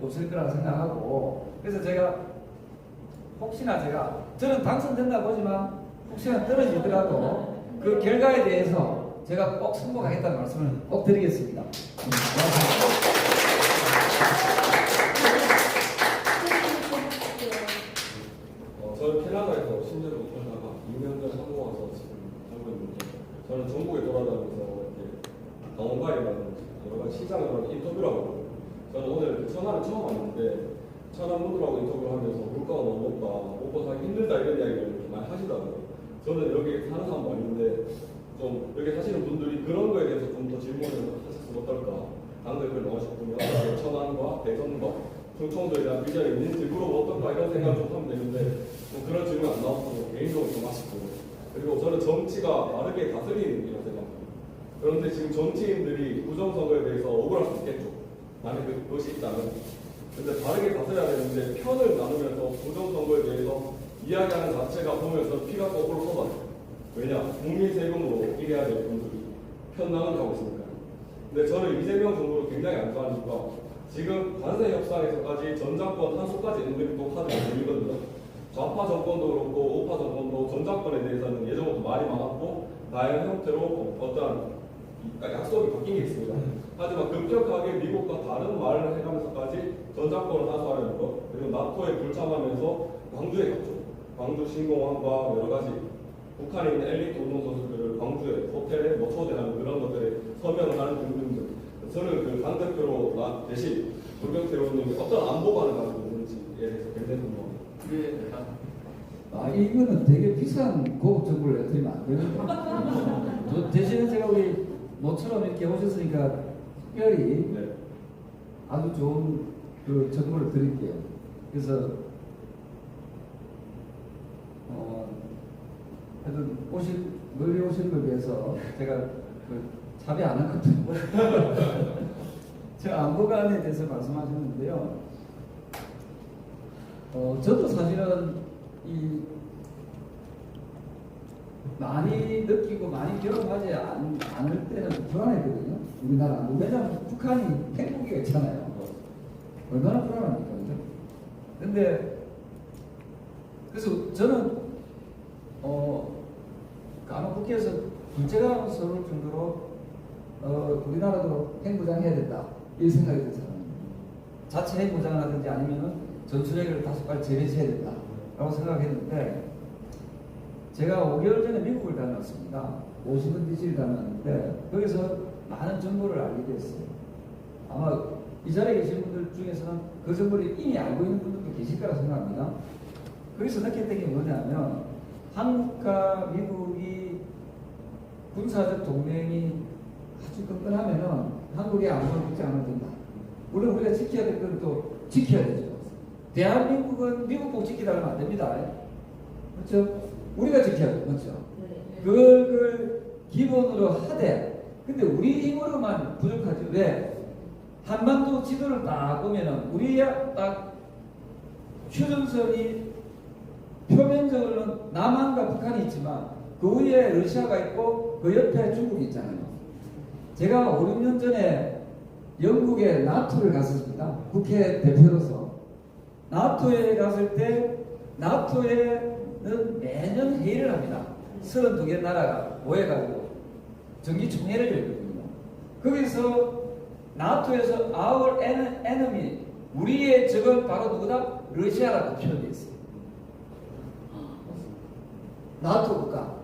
Speaker 1: 없을 거라고 생각하고 그래서 제가 혹시나 저는 당선된다 보지만 혹시나 떨어지더라도 그 결과에 대해서 제가 꼭 승복하겠다는 말씀을 꼭 드리겠습니다.
Speaker 2: 저는 캐나다에서 심지어 못하다가 2년 전에 한국 와서 지금 살고 있는데 저는 전국에 돌아다니면서 이렇게 당원가이라든지 여러 가지 시장을 인터뷰를 하고 저는 오늘 천안을 처음 왔는데 천안 분들하고 인터뷰를 하면서 물가가 너무 높다, 먹고 살기 힘들다 이런 이야기를 많이 하시더라고요. 저는 여기 사는 사람도 아닌데 좀 여기 사시는 분들이 그런 거에 대해서 좀 더 질문을 하셨으면 어떨까. 당대표를 나오셨군요. 천안과 대전과 충청도에 대한 비전이 있는지 물어보면 어떨까 이런 생각을 좀 하면 되는데 좀 그런 질문 안 나왔어서 개인적으로 좀 아쉽고 그리고 저는 정치가 빠르게 다스리는 일이라고 생각합니다. 그런데 지금 정치인들이 부정선거에 대해서 억울할 수 있겠죠. 만약 그것이 있다면. 근데 바르게 다스려야 되는데 편을 나누면서 부정선거에 대해서 이야기하는 자체가 보면서 피가 거꾸로 쏟아져요. 왜냐? 국민 세금으로 일해야 될 분들이 편당을 하고 있으니까요. 근데 저는 이재명 정부를 굉장히 안 좋아하니까 지금 관세 협상에서까지 전 정권 한 수까지 엔드립도 카드가 들리거든요. 좌파 정권도 그렇고 우파 정권도 전 정권에 대해서는 예전부터 말이 많았고 다양한 형태로 어떠한 약속이 바뀐 게 있습니다. 하지만 급격하게 미국과 다른 말을 해가면서까지 전 정권을 하소하려는 것 그리고 나토에 불참하면서 광주에 갔죠. 광주 신공항과 여러 가지 북한에 있는 엘리트 운동 선수들을 광주에 호텔에 뭐 초대하는 그런 것들에 서명을 하는 등등등. 저는 그 당대표로 대신 조경태 의원님이 어떤 안보관을 가지고 있는지에 대해서 굉장히 궁금합니다.
Speaker 1: 이거는 되게 비싼 고급 정보를 드리면 안 됩니다. 대신에 제가 우리 모처럼 이렇게 오셨으니까 특별히
Speaker 2: 네.
Speaker 1: 아주 좋은 그 정보를 드릴게요. 그래서 하여튼 멀리 오신 걸 위해서 제가 그 자비 안 하거든요. 제가 안보관에 대해서 말씀하셨는데요. 저도 사실은 많이 느끼고 많이 경험하지 않을 때는 불안했거든요. 우리나라. 왜냐하면 북한이 핵무기가 있잖아요. 얼마나 불안합니까? 그죠? 근데, 그래서 저는, 아마 국회에서 둘째가 서울 정도로, 우리나라도 핵무장해야 된다. 이 생각이 든 사람입니다. 자체 핵무장을 하든지 아니면은 전투력을 다시 빨리 재배치해야 된다. 라고 생각했는데, 제가 5개월 전에 미국을 다녀왔습니다. 50원 DC를 다녀왔는데, 거기서 많은 정보를 알게 됐어요. 아마 이 자리에 계신 분들 중에서는 그 정보를 이미 알고 있는 분들도 계실 거라 생각합니다. 거기서 느꼈던 게 뭐냐면, 한국과 미국이 군사적 동맹이 아주 끈끈하면은 한국이 안보를 믿지 않아도 된다. 물론 우리가 지켜야 될 건 또 지켜야 되죠. 대한민국은 미국 복 지키다면 안 됩니다. 그렇죠? 우리가 지켜야 돼요. 그렇죠? 그걸 기본으로 하되, 근데 우리 힘으로만 부족하지. 왜? 한반도 지도를 딱 보면은 우리야 딱 휴전선이 표면적으로는 남한과 북한이 있지만 그 위에 러시아가 있고 그 옆에 중국이 있잖아요. 제가 5, 6년 전에 영국의 나토를 갔었습니다. 국회 대표로서. 나토에 갔을 때 나토에는 매년 회의를 합니다. 32개 나라가 모여가지고 정기총회를 열거든요. 거기서 나토에서 our enemy, 우리의 적은 바로 누구다? 러시아라고 표현되어 있어요. 나토 국가.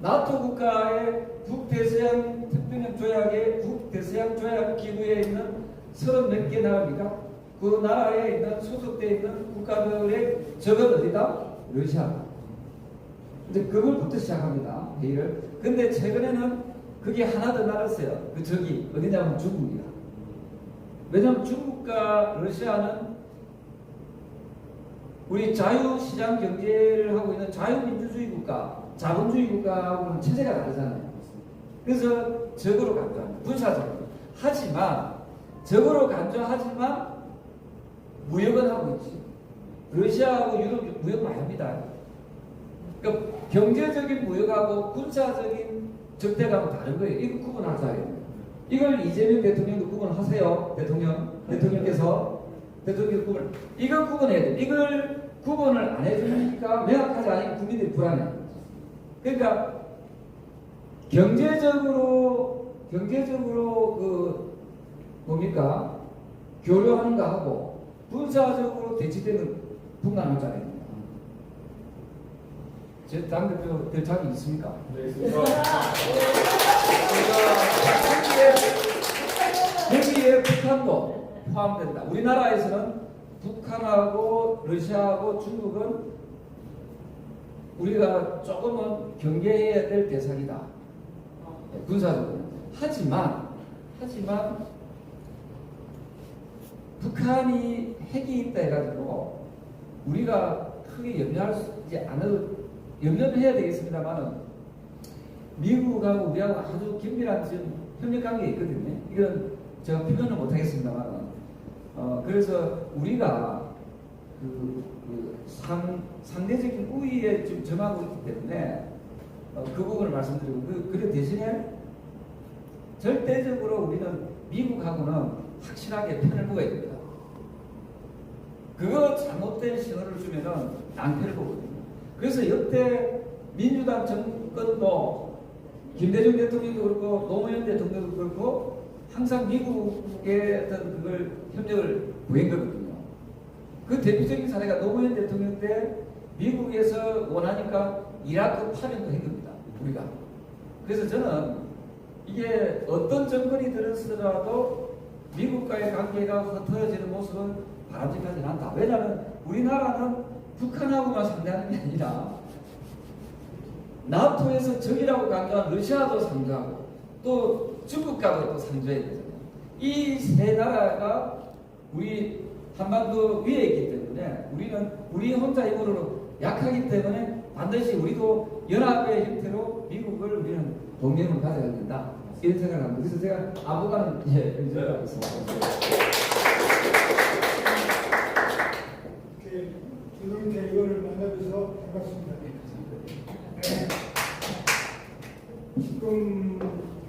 Speaker 1: 나토 국가의 북대서양 태평양 조약의 북대서양 조약 기구에 있는 30몇 개 나라입니까? 그 나라에 있는 소속되어 있는 국가들의 적은 어디다? 러시아. 이제 그걸부터 시작합니다. 회의를. 근데 최근에는 그게 하나 더 나갔어요. 그 적이 어디냐면 중국이다. 왜냐하면 중국과 러시아는 우리 자유시장 경제를 하고 있는 자유민주주의 국가, 자본주의 국가하고는 체제가 다르잖아요. 그래서 적으로 간주합니다. 군사적으로. 하지만 적으로 간주하지만 무역은 하고 있지. 러시아하고 유럽 무역 많이 합니다. 그러니까 경제적인 무역하고 군사적인 적대감은 다른 거예요. 이거 구분하자. 이걸 이재명 대통령도 구분하세요. 대통령께서 구분. 이걸 구분해야 돼. 이걸 구분을 안 해주니까 명확하지 않으니까 국민들이 불안해. 그러니까 경제적으로 그 뭡니까? 교류하는 거 하고 군사적으로 대치되는 북남합자입니다. 제 당대표 될 자격이 있습니까?
Speaker 2: 네, 있습니다.
Speaker 1: 여기에 북한도 포함된다. 우리나라에서는 북한하고 러시아하고 중국은 우리가 조금은 경계해야 될 대상이다. 군사적으로. 하지만 북한이 핵이 있다 해가지고 우리가 크게 염려는 해야 되겠습니다만은 미국하고 우리하고 아주 긴밀한 지금 협력 관계가 있거든요. 이건 제가 표현을 못하겠습니다만, 그래서 우리가 상대적인 우위에 지금 점하고 있기 때문에 그 부분을 말씀드리고, 그 대신에 절대적으로 우리는 미국하고는 확실하게 편을 먹어야 됩니다. 그거 잘못된 신호를 주면은 낭패를 보거든요. 그래서 역대 민주당 정권도 김대중 대통령도 그렇고 노무현 대통령도 그렇고 항상 미국의 어떤 그걸 협력을 구한 거거든요. 그 대표적인 사례가 노무현 대통령 때 미국에서 원하니까 이라크 파병도 한 겁니다. 우리가. 그래서 저는 이게 어떤 정권이 들었더라도 미국과의 관계가 흐트러지는 모습은 바람직하지 않다. 왜냐하면 우리나라는 북한하고만 상대하는 게 아니라 나토에서 적이라고 강조한 러시아도 상대하고 또 중국과도 또 상대해야 되잖아요. 이 세 나라가 우리 한반도 위에 있기 때문에 우리는 우리 혼자 힘으로 약하기 때문에 반드시 우리도 연합의 형태로 미국을 우리는 동맹으로 가져야 된다. 이런 생각을 합니다. 그래서 제가 아보가는 의지를 하고 있습니다.
Speaker 6: 저는 이거를 만나뵈서 반갑습니다. 지금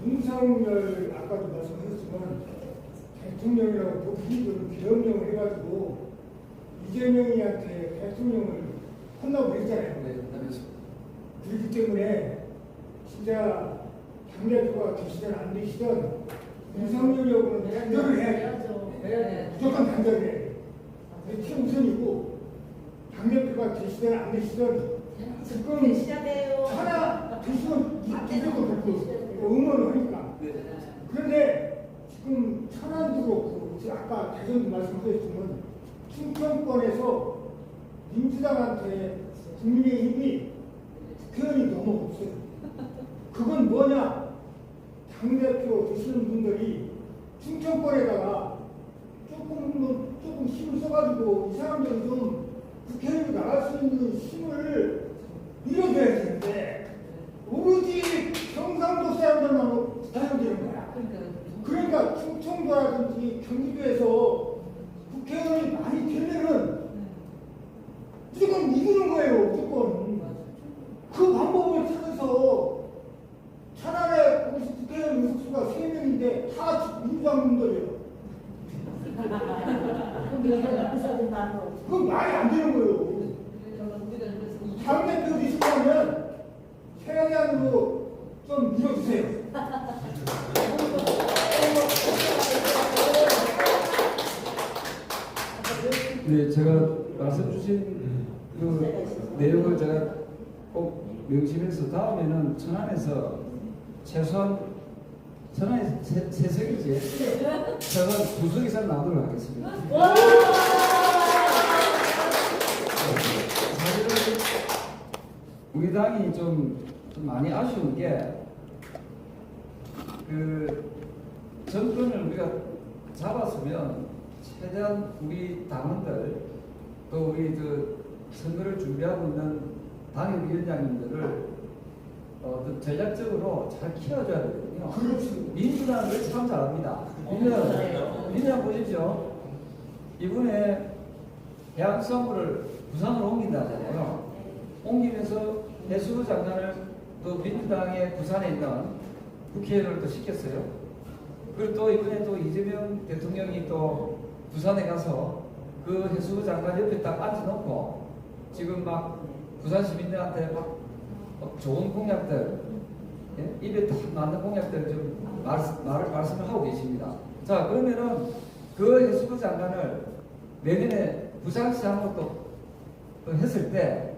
Speaker 6: 윤석열 아까도 말씀하셨지만 대통령이라고 독립을 계엄령을 해가지고 이재명이한테 대통령을 혼나고 그랬잖아요.
Speaker 1: 네,
Speaker 6: 그렇기 때문에 진짜 당대표가 되시든 안 되시든 윤석열하고는 단절을 해야 돼. 무조건 단절을 해야 돼. 그게 최우선이고 당대표가 되시든 안 되시든 지금
Speaker 4: 시작해요.
Speaker 6: 하나 되시면 무조건 듣고 응원을 하니까. 그런데 지금 천안도 그렇고 아까 대전도 말씀하셨지만 충청권에서 민주당한테 국민의힘이 국회의원이 너무 없어요. 그건 뭐냐? 당대표 되시는 분들이 충청권에다가 조금 힘을 써가지고 이 사람들은 좀 국회의원이 나갈 수 있는 힘을 밀어줘야 되는데 오로지 경상도 사람들만 사용되는 거야. 그러니까 충청도라든지 경기도에서 국회의원이 많이 되면은 무조건 이기는 거예요. 무조건. 그 방법을 찾아서 천안에 거기서 국회의원 의석수가 3명인데 다 민주당 분들이에요. 그건 말이 안 되는 거예요. 당대표 되시려면 세례안으로 좀 밀어주세요.
Speaker 1: 네, 제가 말씀 주신 그 내용을 제가 꼭 명심해서 다음에는 천안에서 최소한 천안에 세 석이지 최소한 2석 이상 나오도록 하겠습니다. 사실은 우리 당이 좀 많이 아쉬운 게 그 정권을 우리가 잡았으면 최대한 우리 당원들 또 우리 그 선거를 준비하고 있는 당협위원장님들을 어떤 전략적으로 잘 키워줘야 되거든요. 민주당을 참 잘합니다. 민주당 보십시오. 이번에 해양수산부를 부산으로 옮긴다잖아요. 옮기면서 해수부 장관을 또 민주당의 부산에 있는 국회의원을 또 시켰어요. 그리고 또 이번에 또 이재명 대통령이 또 부산에 가서 그 해수부 장관 옆에 딱 앉혀놓고 지금 막 부산 시민들한테 막 좋은 공약들, 예? 입에 딱 맞는 공약들 좀 말씀을 하고 계십니다. 자, 그러면은 그 해수부 장관을 내년에 부산시장으로 또 했을 때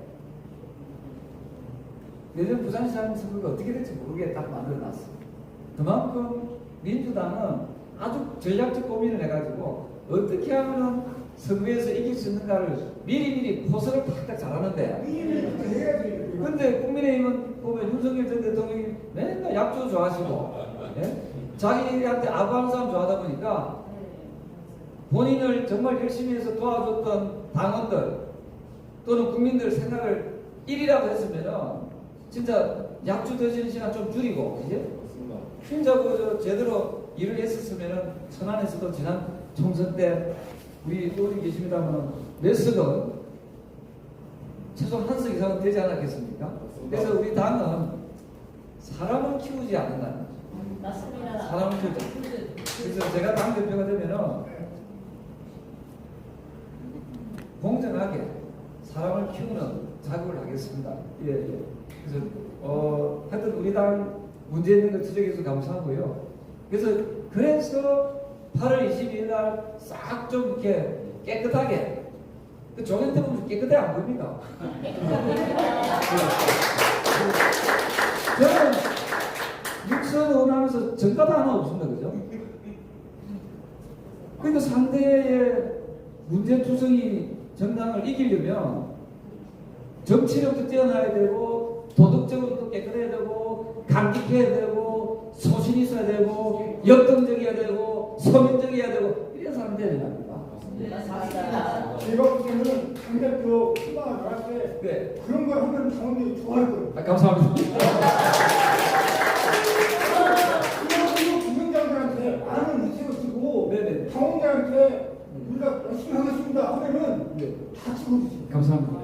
Speaker 1: 내년 부산시장 선거가 어떻게 될지 모르게 딱 만들어놨어. 그만큼 민주당은 아주 전략적 고민을 해가지고 어떻게 하면 선거에서 이길 수 있는가를 미리미리 포석을 탁탁 잘하는데 근데 국민의힘은 보면 윤석열 전 대통령이 맨날 약주 좋아하시고 예? 자기한테 아부하는 사람 좋아하다 보니까 본인을 정말 열심히 해서 도와줬던 당원들 또는 국민들 생각을 1이라고 했으면은 진짜 약주 드시는 시간 좀 줄이고 이제 진짜 그 제대로 일을 했었으면은 천안에서도 지난 총선 때 우리 의원이 계십니다만 몇 석은 최소 한 석 이상은 되지 않았겠습니까? 그래서 우리 당은 사람을 키우지 않는다는 거죠.
Speaker 4: 맞습니다.
Speaker 1: 사람을 키우지. 그래서 제가 당 대표가 되면은 공정하게 사람을 키우는 작업을 하겠습니다. 예, 예. 그래서 하여튼 우리 당 문제 있는 거 지적해서 감사하고요. 그래서 8월 22일 날 싹 좀 이렇게 깨끗하게 그 조경태 보면 깨끗해 안 보입니까? 저는 육선 의원하면서 정가도 하나 없습니다. 그죠? 그러니까 상대의 문제투성이 정당을 이기려면 정치력도 뛰어나야 되고 도덕적으로도 깨끗해야 되고 강직해야 되고 소신 있어야 되고 역동적이어야 되고 서민적이어야 되고 이래서 상대해야 됩니다.
Speaker 4: 맞습니다.
Speaker 6: 제가 볼 때는 당대표 출마가 나갈 때
Speaker 1: 네.
Speaker 6: 그런 걸 하면 당원들이 좋아할 거예요.
Speaker 1: 감사합니다.
Speaker 6: 이거 부명장들한테 많은 혜택을 주고
Speaker 1: 네네.
Speaker 6: 당원들한테 우리가 열심히 하겠습니다 하면은
Speaker 1: 네.
Speaker 6: 다 찍어주지.
Speaker 1: 감사합니다.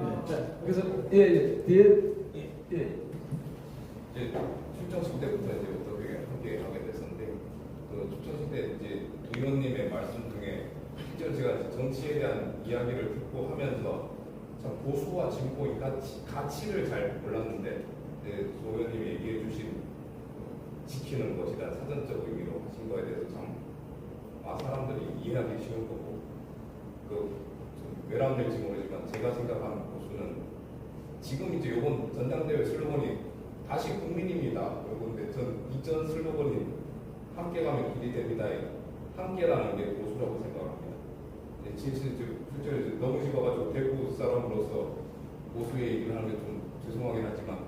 Speaker 1: 그래서 뒤에
Speaker 7: 이제 출정식 때부터 이제 어떻게 함께 하게 됐었는데 그 출정식 때 이제 의원님의 말씀 중에 실제로 제가 정치에 대한 이야기를 듣고 하면서 참 보수와 진보의 가치를 잘 몰랐는데 이제 조 의원님이 얘기해 주신 지키는 것이다 사전적 의미로 하신 거에 대해서 참 사람들이 이해하기 쉬운 거고 좀 외람될지 모르지만 제가 생각하는 보수는 지금 이제 이번 전당대회 슬로건이 다시 국민입니다. 그런데 전 이전 슬로건이 함께 가면 길이 됩니다에 함께라는 게 보수라고 생각합니다. 실제로 너무 집어가지고 대구 사람으로서 보수의 얘기를 하는 게 좀 죄송하긴 하지만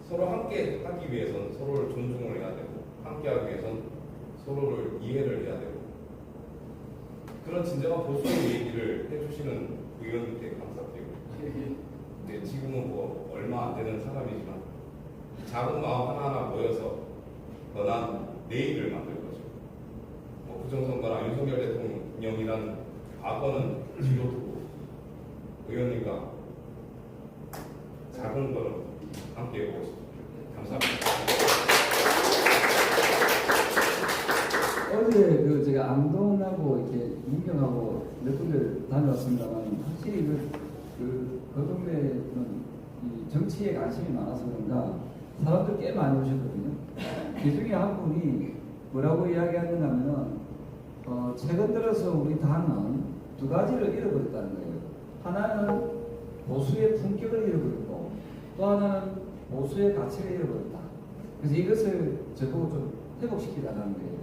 Speaker 7: 서로 함께 하기 위해서는 서로를 존중을 해야 되고 함께 하기 위해서는 서로를 이해를 해야 되고 그런 진정한 보수의 얘기를 해주시는 의원님께 감사드리고 네, 지금은 뭐 얼마 안 되는 사람이지만 작은 마음 하나하나 모여서 건한 내일을 만들 거죠. 뭐 부정선거나 윤석열 대통령이라는 과거는 뒤로 두고 의원님과 작은 걸음 함께 해보고 싶습니다. 감사합니다.
Speaker 1: 어제 그 제가 안동하고 이렇게 문경하고 몇 군데 다녀왔습니다만 확실히 그 동네는 이 정치에 관심이 많아서 그런가 사람들 꽤 많이 오셨거든요. 그 중에 한 분이 뭐라고 이야기하는가 하면은 최근 들어서 우리 당은 두 가지를 잃어버렸다는 거예요. 하나는 보수의 품격을 잃어버렸고 또 하나는 보수의 가치를 잃어버렸다. 그래서 이것을 저보고 좀 회복시키자는 거예요.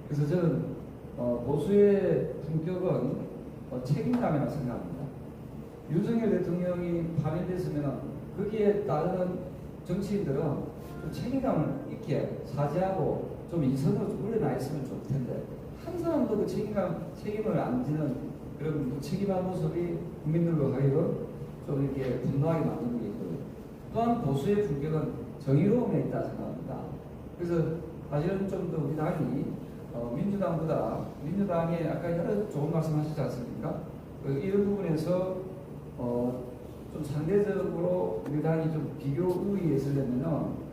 Speaker 1: 그래서 저는 보수의 품격은 책임감이라고 생각합니다. 윤석열 대통령이 파면됐으면 거기에 따르는 정치인들은 좀 책임감을 있게 사죄하고 좀 인선으로 물러나 있으면 좋을 텐데 한 사람도 그 책임을 안 지는 그런 무책임한 모습이 국민들로 하여금 좀 이렇게 분노하게 만드는 게 있고요. 또한 보수의 품격은 정의로움에 있다 생각합니다. 그래서 사실은 좀 더 우리 당이 민주당보다 민주당이 아까 여러 좋은 말씀하시지 않습니까? 이런 부분에서 좀 상대적으로 우리 당이 좀 비교 우위에 있으려면은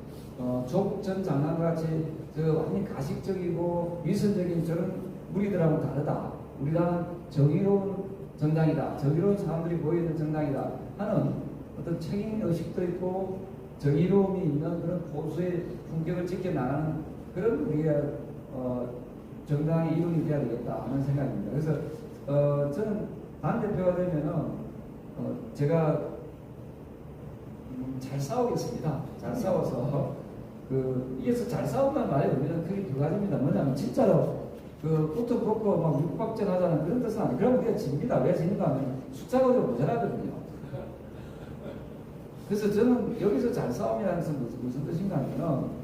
Speaker 1: 조국 전 장관과 같이 완전히 가식적이고 위선적인 저런 무리들하고는 다르다. 우리 당은 정의로운 정당이다. 정의로운 사람들이 모여있는 정당이다 하는 어떤 책임의식도 있고 정의로움이 있는 그런 보수의 품격을 지켜나가는 그런 우리의 정당의 이론이 되어야 되겠다 하는 생각입니다. 그래서 저는 당대표가 되면은 제가 잘 싸우겠습니다. 잘 싸워서 이게서 잘 싸운다는 말의 의미는 크게 두 가지입니다. 뭐냐면 진짜로 붙어 붙고 막 육박전 하자는 그런 뜻은 아니에요. 그러면 우리가 집니다. 왜 지는가 하면 숫자가 좀 모자라거든요. 그래서 저는 여기서 잘 싸움이라는 것은 무슨 뜻인가 하면은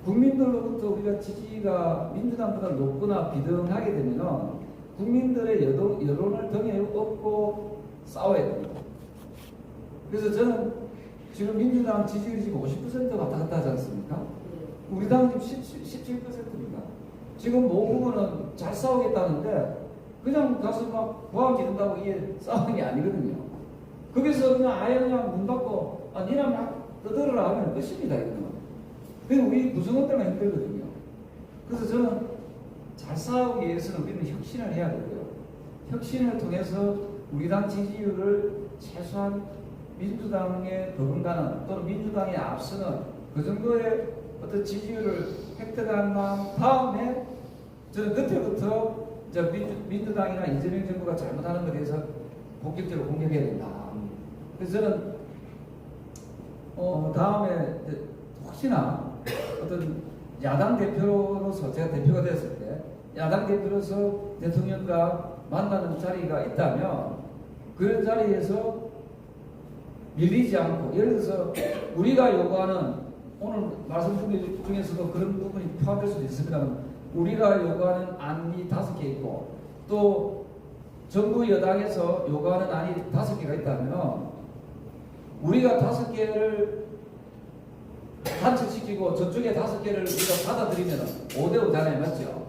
Speaker 1: 국민들로부터 우리가 지지가 민주당보다 높거나 비등하게 되면은 국민들의 여론을 등에 업고 싸워야 됩니다. 그래서 저는 지금 민주당 지지율이 지금 50% 왔다 갔다 하지 않습니까? 우리 당은 지금 17%입니다. 지금 모국은 잘 싸우겠다는데 그냥 가서 막 보안 지른다고 이게 싸우는 게 아니거든요. 거기서 그냥 아예 그냥 문 닫고 니나 막 떠들어라 하면 끝입니다. 이거는. 그리고 우리 구성원들만 힘들거든요. 그래서 저는 잘 싸우기 위해서는 우리는 혁신을 해야 되고요. 혁신을 통해서 우리 당 지지율을 최소한 민주당에 더군다는 또는 민주당에 앞서는 그 정도의 어떤 지지율을 획득한 다음에 저는 그때부터 민주당이나 이재명 정부가 잘못하는 것에 대해서 본격적으로 공격해야 된다. 그래서 저는 다음에 혹시나 어떤 야당 대표로서 제가 대표가 됐을 때 야당 대표로서 대통령과 만나는 자리가 있다면 그런 자리에서 밀리지 않고, 예를 들어서 우리가 요구하는, 오늘 말씀 중에서도 그런 부분이 포함될 수도 있습니다만, 우리가 요구하는 안이 5개 있고 또 정부 여당에서 요구하는 안이 5개가 있다면 우리가 5개를 단축시키고 저쪽에 5개를 우리가 받아들이면 5대5잖아요. 맞죠?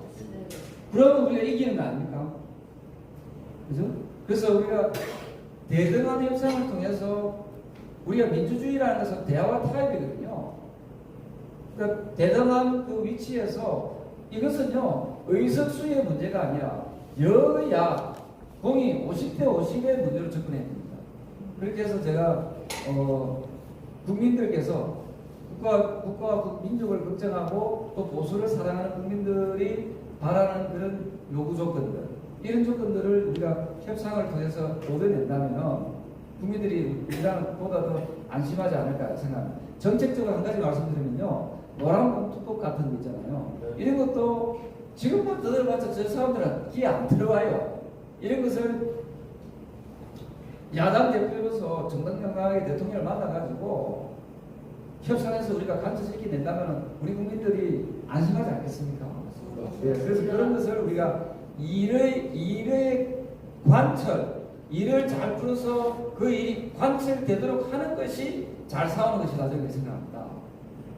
Speaker 1: 그러면 우리가 이기는 거 아닙니까? 그죠? 그래서 우리가 대등한 협상을 통해서 우리가 민주주의라는 것은 대화와 타협이거든요. 그러니까 대등한 그 위치에서 이것은요, 의석수의 문제가 아니라 여야 공이 50대 50의 문제로 접근해야 됩니다. 그렇게 해서 제가 국민들께서 국가와 민족을 걱정하고 또 보수를 사랑하는 국민들이 바라는 그런 요구 조건들, 이런 조건들을 우리가 협상을 통해서 얻어낸다면 국민들이 우리나라보다 더 안심하지 않을까 생각합니다. 정책적으로 한 가지 말씀드리면요, 노란 봉투법 같은 거 있잖아요. 이런 것도 지금만 들어봤자 저 사람들은 귀에 안 들어와요. 이런 것을 야당 대표로서 정당당하게 대통령을 만나가지고 협상해서 우리가 관철시켜낸다면 우리 국민들이 안심하지 않겠습니까? 예, 그래서 그런 것을 우리가 일의 관철, 일을 잘 풀어서 그 일이 관철되도록 하는 것이 잘 싸우는 것이다 저는 생각합니다.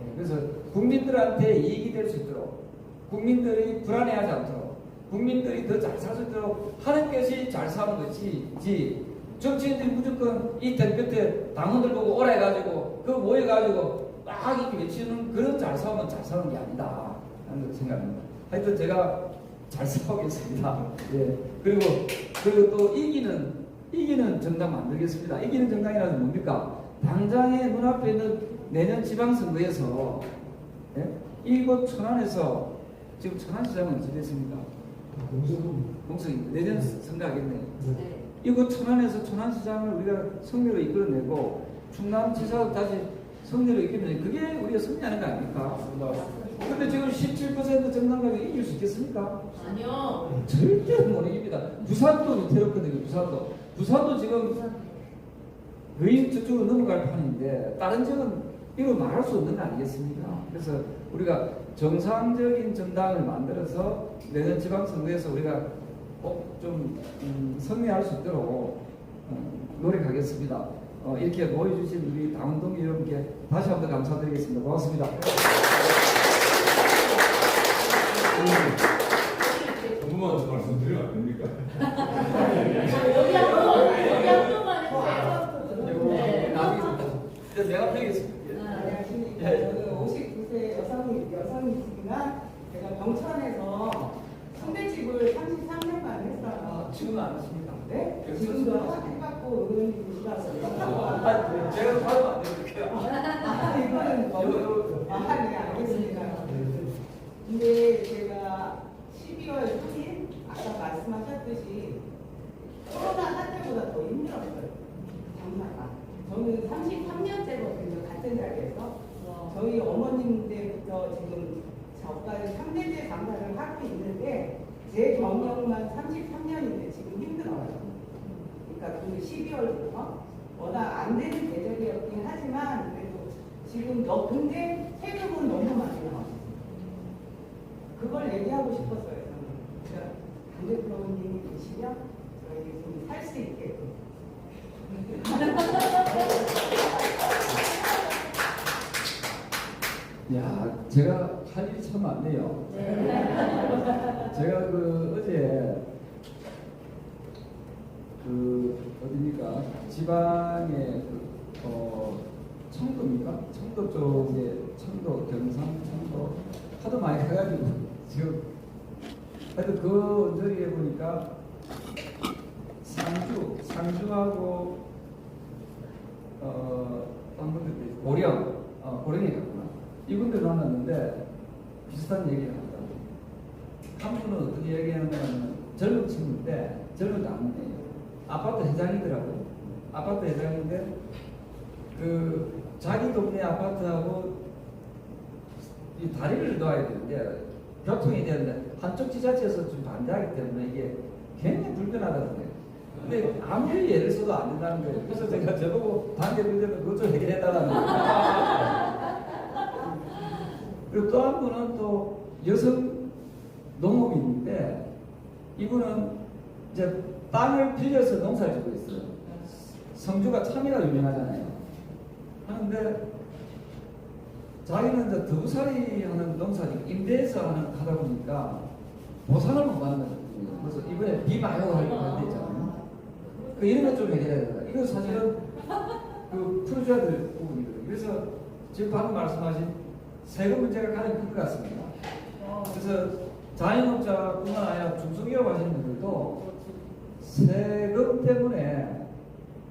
Speaker 1: 예, 그래서 국민들한테 이익이 될 수 있도록, 국민들이 불안해하지 않도록, 국민들이 더 잘 살 수 있도록 하는 것이 잘 싸우는 것이지, 정치인들이 무조건 이 대표 때 당원들 보고 오라 해가지고 그 모여가지고 막 이렇게 외치는 그런 잘 싸우면 잘 싸우는 게 아니다 하는 걸 생각합니다. 하여튼 제가 잘 싸우겠습니다. 예. 그리고 또 이기는 정당 만들겠습니다. 이기는 정당이라는 뭡니까? 당장의 눈앞에 있는 내년 지방선거에서, 예? 이곳 천안에서 지금 천안시장은 어찌 됐습니까? 공석입니다. 내년 선거하겠네요. 이곳 천안에서 천안시장을 우리가 승리로 이끌어내고 충남지사도 다시 승리로 이끌어내고, 그게 우리가 승리하는 거 아닙니까? 근데 지금 17% 정당각이 이길 수 있겠습니까?
Speaker 4: 아니요.
Speaker 1: 절대 못 이깁니다. 부산도 위태롭거든요. 부산도 지금 거의 저쪽으로 넘어갈 판인데 다른 지역은 이거 말할 수 없는 거 아니겠습니까? 그래서 우리가 정상적인 정당을 만들어서 내년 지방선거에서 우리가 꼭 좀 승리할 수 있도록 노력하겠습니다. 이렇게 모여주신 우리 당원 동기 여러분께 다시 한번 감사드리겠습니다. 고맙습니다.
Speaker 3: 조금만 더 말씀드리면 안 됩니까?
Speaker 4: 여기 한 번만 해주세요.
Speaker 1: 내가 펴겠습니다.
Speaker 8: 저는 59세 여성이지만 제가 병천에서 선배집을 33년간 했어요.
Speaker 1: 지금은 안 하십니까?
Speaker 8: 네? 지금도 해갖고 의원님이시라고요.
Speaker 1: 제가 바로 안 드릴게요.
Speaker 8: 이거는 너무 네, 알겠습니다. 근데 제가 12월 3일 아까 말씀하셨듯이 코로나 사태보다 더 힘들었어요. 장사가. 저는 33년째거든요. 같은 자리에서. 저희 어머님 때부터 지금 저까지 3대째 장사를 하고 있는데 제 경력만 33년인데 지금 힘들어요. 그러니까 그 12월부터 워낙 안 되는 계절이었긴 하지만 그래도 지금 근데 세금은 너무 많이 나와요. 그걸 얘기하고 싶었어요. 저는. 그러니까 강 대표님이 계시면 저희 좀 살 수 있게끔.
Speaker 1: 야, 제가 할 일이 참 많네요. 제가 어제 어디입니까? 지방에 청도입니까? 청도 쪽에 청도, 경상, 청도 하도 많이 해가지고 지금 하여튼 그 언저리에 보니까 상주하고 한 분들도 있고 고령에 갔구나. 이분들 만났는데 비슷한 얘기를 합니다. 한 분은 어떻게 얘기하냐면 젊은 친구인데 젊은 남자예요. 아파트 회장이더라고요. 아파트 회장인데 그 자기 동네 아파트하고 이 다리를 놔야 되는데 교통이 되는데 한쪽 지자체에서 좀 반대하기 때문에 이게 굉장히 불편하다는 근데 아무리 예를 써도 안 된다는 거예요. 그래서 제가 저보고 당대표되면 그것 좀 해결해달라는 거예요. 그리고 또 한 분은 또 여성 농업인인데 이분은 이제 땅을 빌려서 농사를 짓고 있어요. 성주가 참외가 유명하잖아요. 하는데 자기는 이제 더부살이 하는 농사니까 임대해서 하다 보니까 보상을 못 받는 거예요. 그래서 이번에 비마요 하려고 했잖아요. 그 이런 것 좀 해결해야 된다. 이거 사실은 그 풀어줘야 될 부분이거든요. 그래서 지금 방금 말씀하신 세금 문제가 가장 큰 것 같습니다. 그래서 자영업자뿐만 아니라 중소기업 하시는 분들도 세금 때문에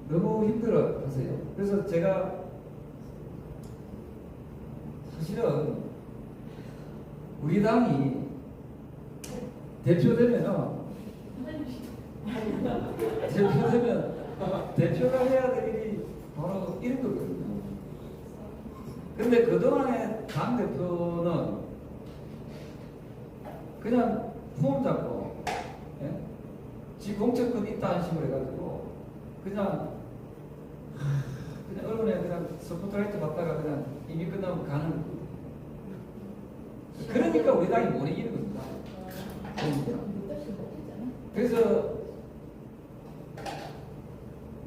Speaker 1: 너무 힘들어 하세요. 그래서 제가 사실은 우리 당이 대표되면 대표가 해야 될 일이 바로 이런 거거든요. 근데 그동안의 당대표는 그냥 폼 잡고, 예? 지 공천권 있다 한 식으로 해가지고, 그냥 언론에 그냥 스포트라이트 받다가 그냥 이미 끝나면 가는. 그러니까 우리 당이 못 이기는 겁니다. 그래서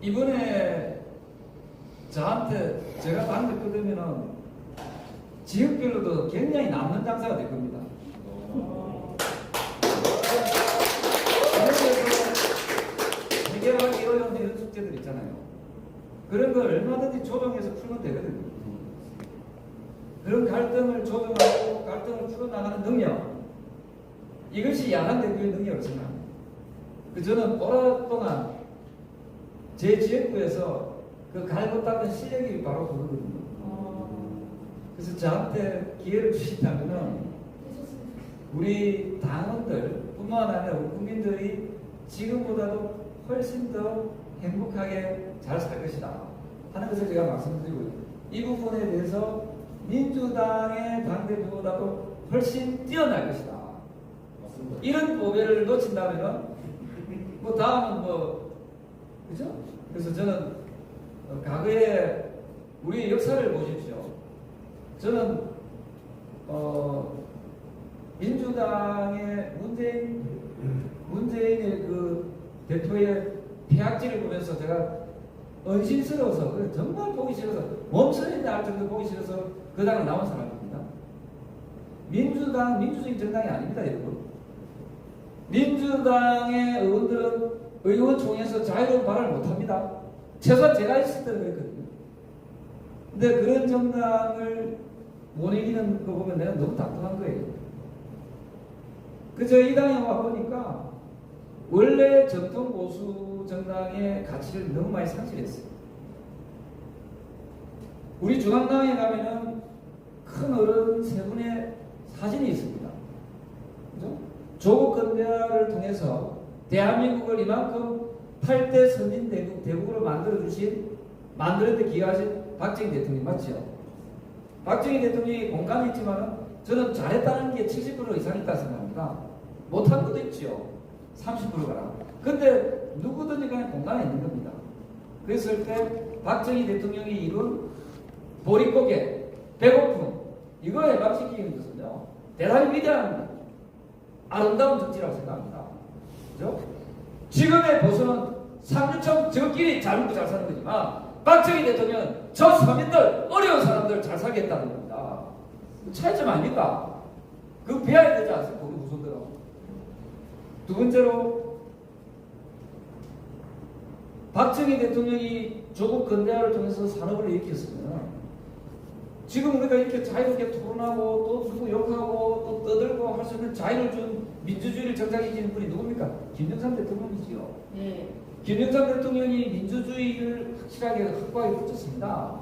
Speaker 1: 이번에 저한테 제가 당대표 되면은 지역별로도 굉장히 남는 장사가 될 겁니다. 그래서 해결하기 어려운 이런 숙제들 있잖아요. 그런 걸 얼마든지 조정해서 풀면 되거든요. 그런 갈등을 조정하고 갈등을 풀어나가는 능력, 이것이 야당 대표의 능력으로 생각합니다. 저는 오랫동안 제 지역구에서 그 갈고 닦은 실력이 바로 그거거든요. 그래서 저한테 기회를 주신다면은 우리 당원들 뿐만 아니라 우리 국민들이 지금보다도 훨씬 더 행복하게 잘 살 것이다 하는 것을 제가 말씀드리고, 이 부분에 대해서 민주당의 당대표보다도 훨씬 뛰어날 것이다.
Speaker 2: 맞습니다.
Speaker 1: 이런 고배를 놓친다면은 뭐 다음은 뭐 그죠? 그래서 저는 과거에 우리 역사를 보십시오. 저는 민주당의 문재인의 그 대표의 폐악질을 보면서 제가 은신스러워서 정말 보기 싫어서 몸서리나 할 정도 보기 싫어서 그 당을 나온 사람입니다. 민주당 민주적인 정당이 아닙니다, 여러분. 민주당의 의원들은 의원총회에서 자유로운 발언을 못합니다. 최소한 제가 있을 때는 그랬거든요. 근데 그런 정당을 못 이기는 거 보면 내가 너무 답답한 거예요. 그저 이 당에 와보니까 원래 전통 보수 정당의 가치를 너무 많이 상실했어요. 우리 중앙당에 가면은 큰 어른 세 분의 사진이 있습니다. 그죠? 조국 건대화를 통해서 대한민국을 이만큼 8대 선진 대국으로 만들었는데 기여하신 박정희 대통령 맞죠? 박정희 대통령이 공감이 있지만 저는 잘했다는 게 70% 이상 있다고 생각합니다. 못한 것도 있죠. 30%가. 근데 누구든지 간에 공감이 있는 겁니다. 그랬을 때 박정희 대통령이 이룬 보릿고개, 배고픔, 이거 해방시키는 것은요, 대단히 위대한 아름다운 정치라고 생각합니다. 그죠? 지금의 보수는 상류층 저끼리 잘 먹고 잘 사는 거지만 박정희 대통령은 저 서민들, 어려운 사람들 잘 살게 했다는 겁니다. 차이점 아닙니까? 그 배워야 되지 않습니까? 우리 후손들하고. 두 번째로 박정희 대통령이 조국 건대화를 통해서 산업을 일으켰으면 지금 우리가 이렇게 자유롭게 토론하고 또 누구 욕하고 또 떠들고 할 수 있는 자유를 준 민주주의를 정착해 지는 분이 누굽니까? 김영삼 대통령이지요.
Speaker 4: 네.
Speaker 1: 김영삼 대통령이 민주주의를 확실하게 확고하게 붙였습니다.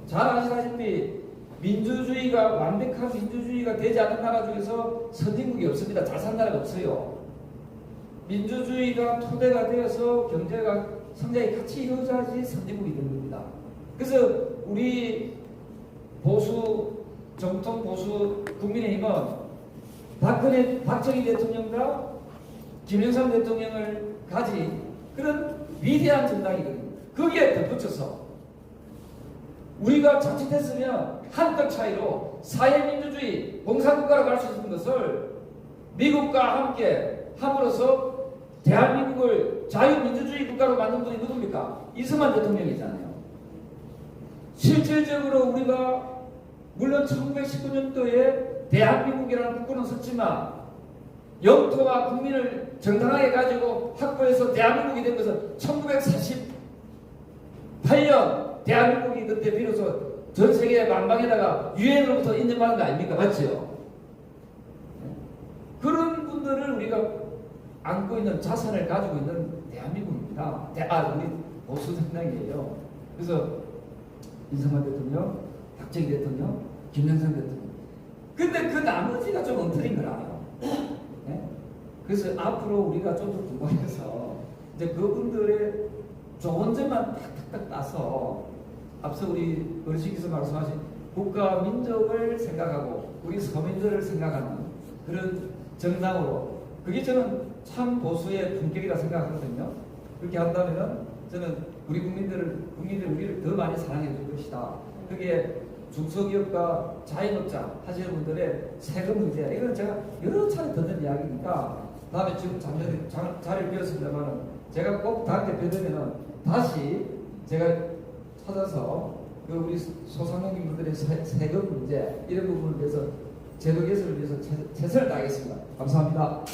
Speaker 1: 잘 아시다시피 민주주의가 완벽한 민주주의가 되지 않은 나라 중에서 선진국이 없습니다. 잘 산 나라가 없어요. 민주주의가 토대가 되어서 경제가 성장이 같이 이루어져야지 선진국이 되는 겁니다. 그래서 우리 보수, 정통 보수 국민의힘은 박정희 대통령과 김영삼 대통령을 가진 그런 위대한 정당이거든요. 거기에 덧붙여서 우리가 자칫했으면 한끗 차이로 사회민주주의 공산국가로 갈 수 있는 것을 미국과 함께 함으로써 대한민국을 자유민주주의 국가로 만든 분이 누굽니까? 이승만 대통령이잖아요. 실질적으로 우리가 물론 1919년도에 대한민국이라는 국군은 섰지만 영토와 국민을 정당하게 가지고 확보해서 대한민국이 된 것은 1948년 대한민국이 그때 비로소 전 세계 만방에다가 유엔으로부터 인정받은 거 아닙니까? 맞죠? 그런 분들을 우리가 안고 있는 자산을 가지고 있는 대한민국입니다. 우리 보수 정당이에요. 그래서 이승만 대통령, 박정희 대통령, 김영삼 대통령. 근데 그 나머지가 좀 엉터리인 걸 알아요. 네? 그래서 앞으로 우리가 좀 더 공부해서 이제 그분들의 좋은 점만 탁탁탁 따서 앞서 우리 어르신께서 말씀하신 국가 민족을 생각하고 우리 서민들을 생각하는 그런 정당으로 그게 저는 참 보수의 품격이라 생각하거든요. 그렇게 한다면은 저는 우리 국민들이 우리를 더 많이 사랑해 줄 것이다. 그게 중소기업과 자영업자 하시는 분들의 세금 문제, 이건 제가 여러 차례 듣는 이야기니까 다음에 지금 작년에 자리를 비웠습니다만 제가 꼭 당대표 되면은 다시 제가 찾아서 그 우리 소상공인분들의 세금 문제 이런 부분을 위해서 제도 개선을 위해서 최선을 다하겠습니다. 감사합니다.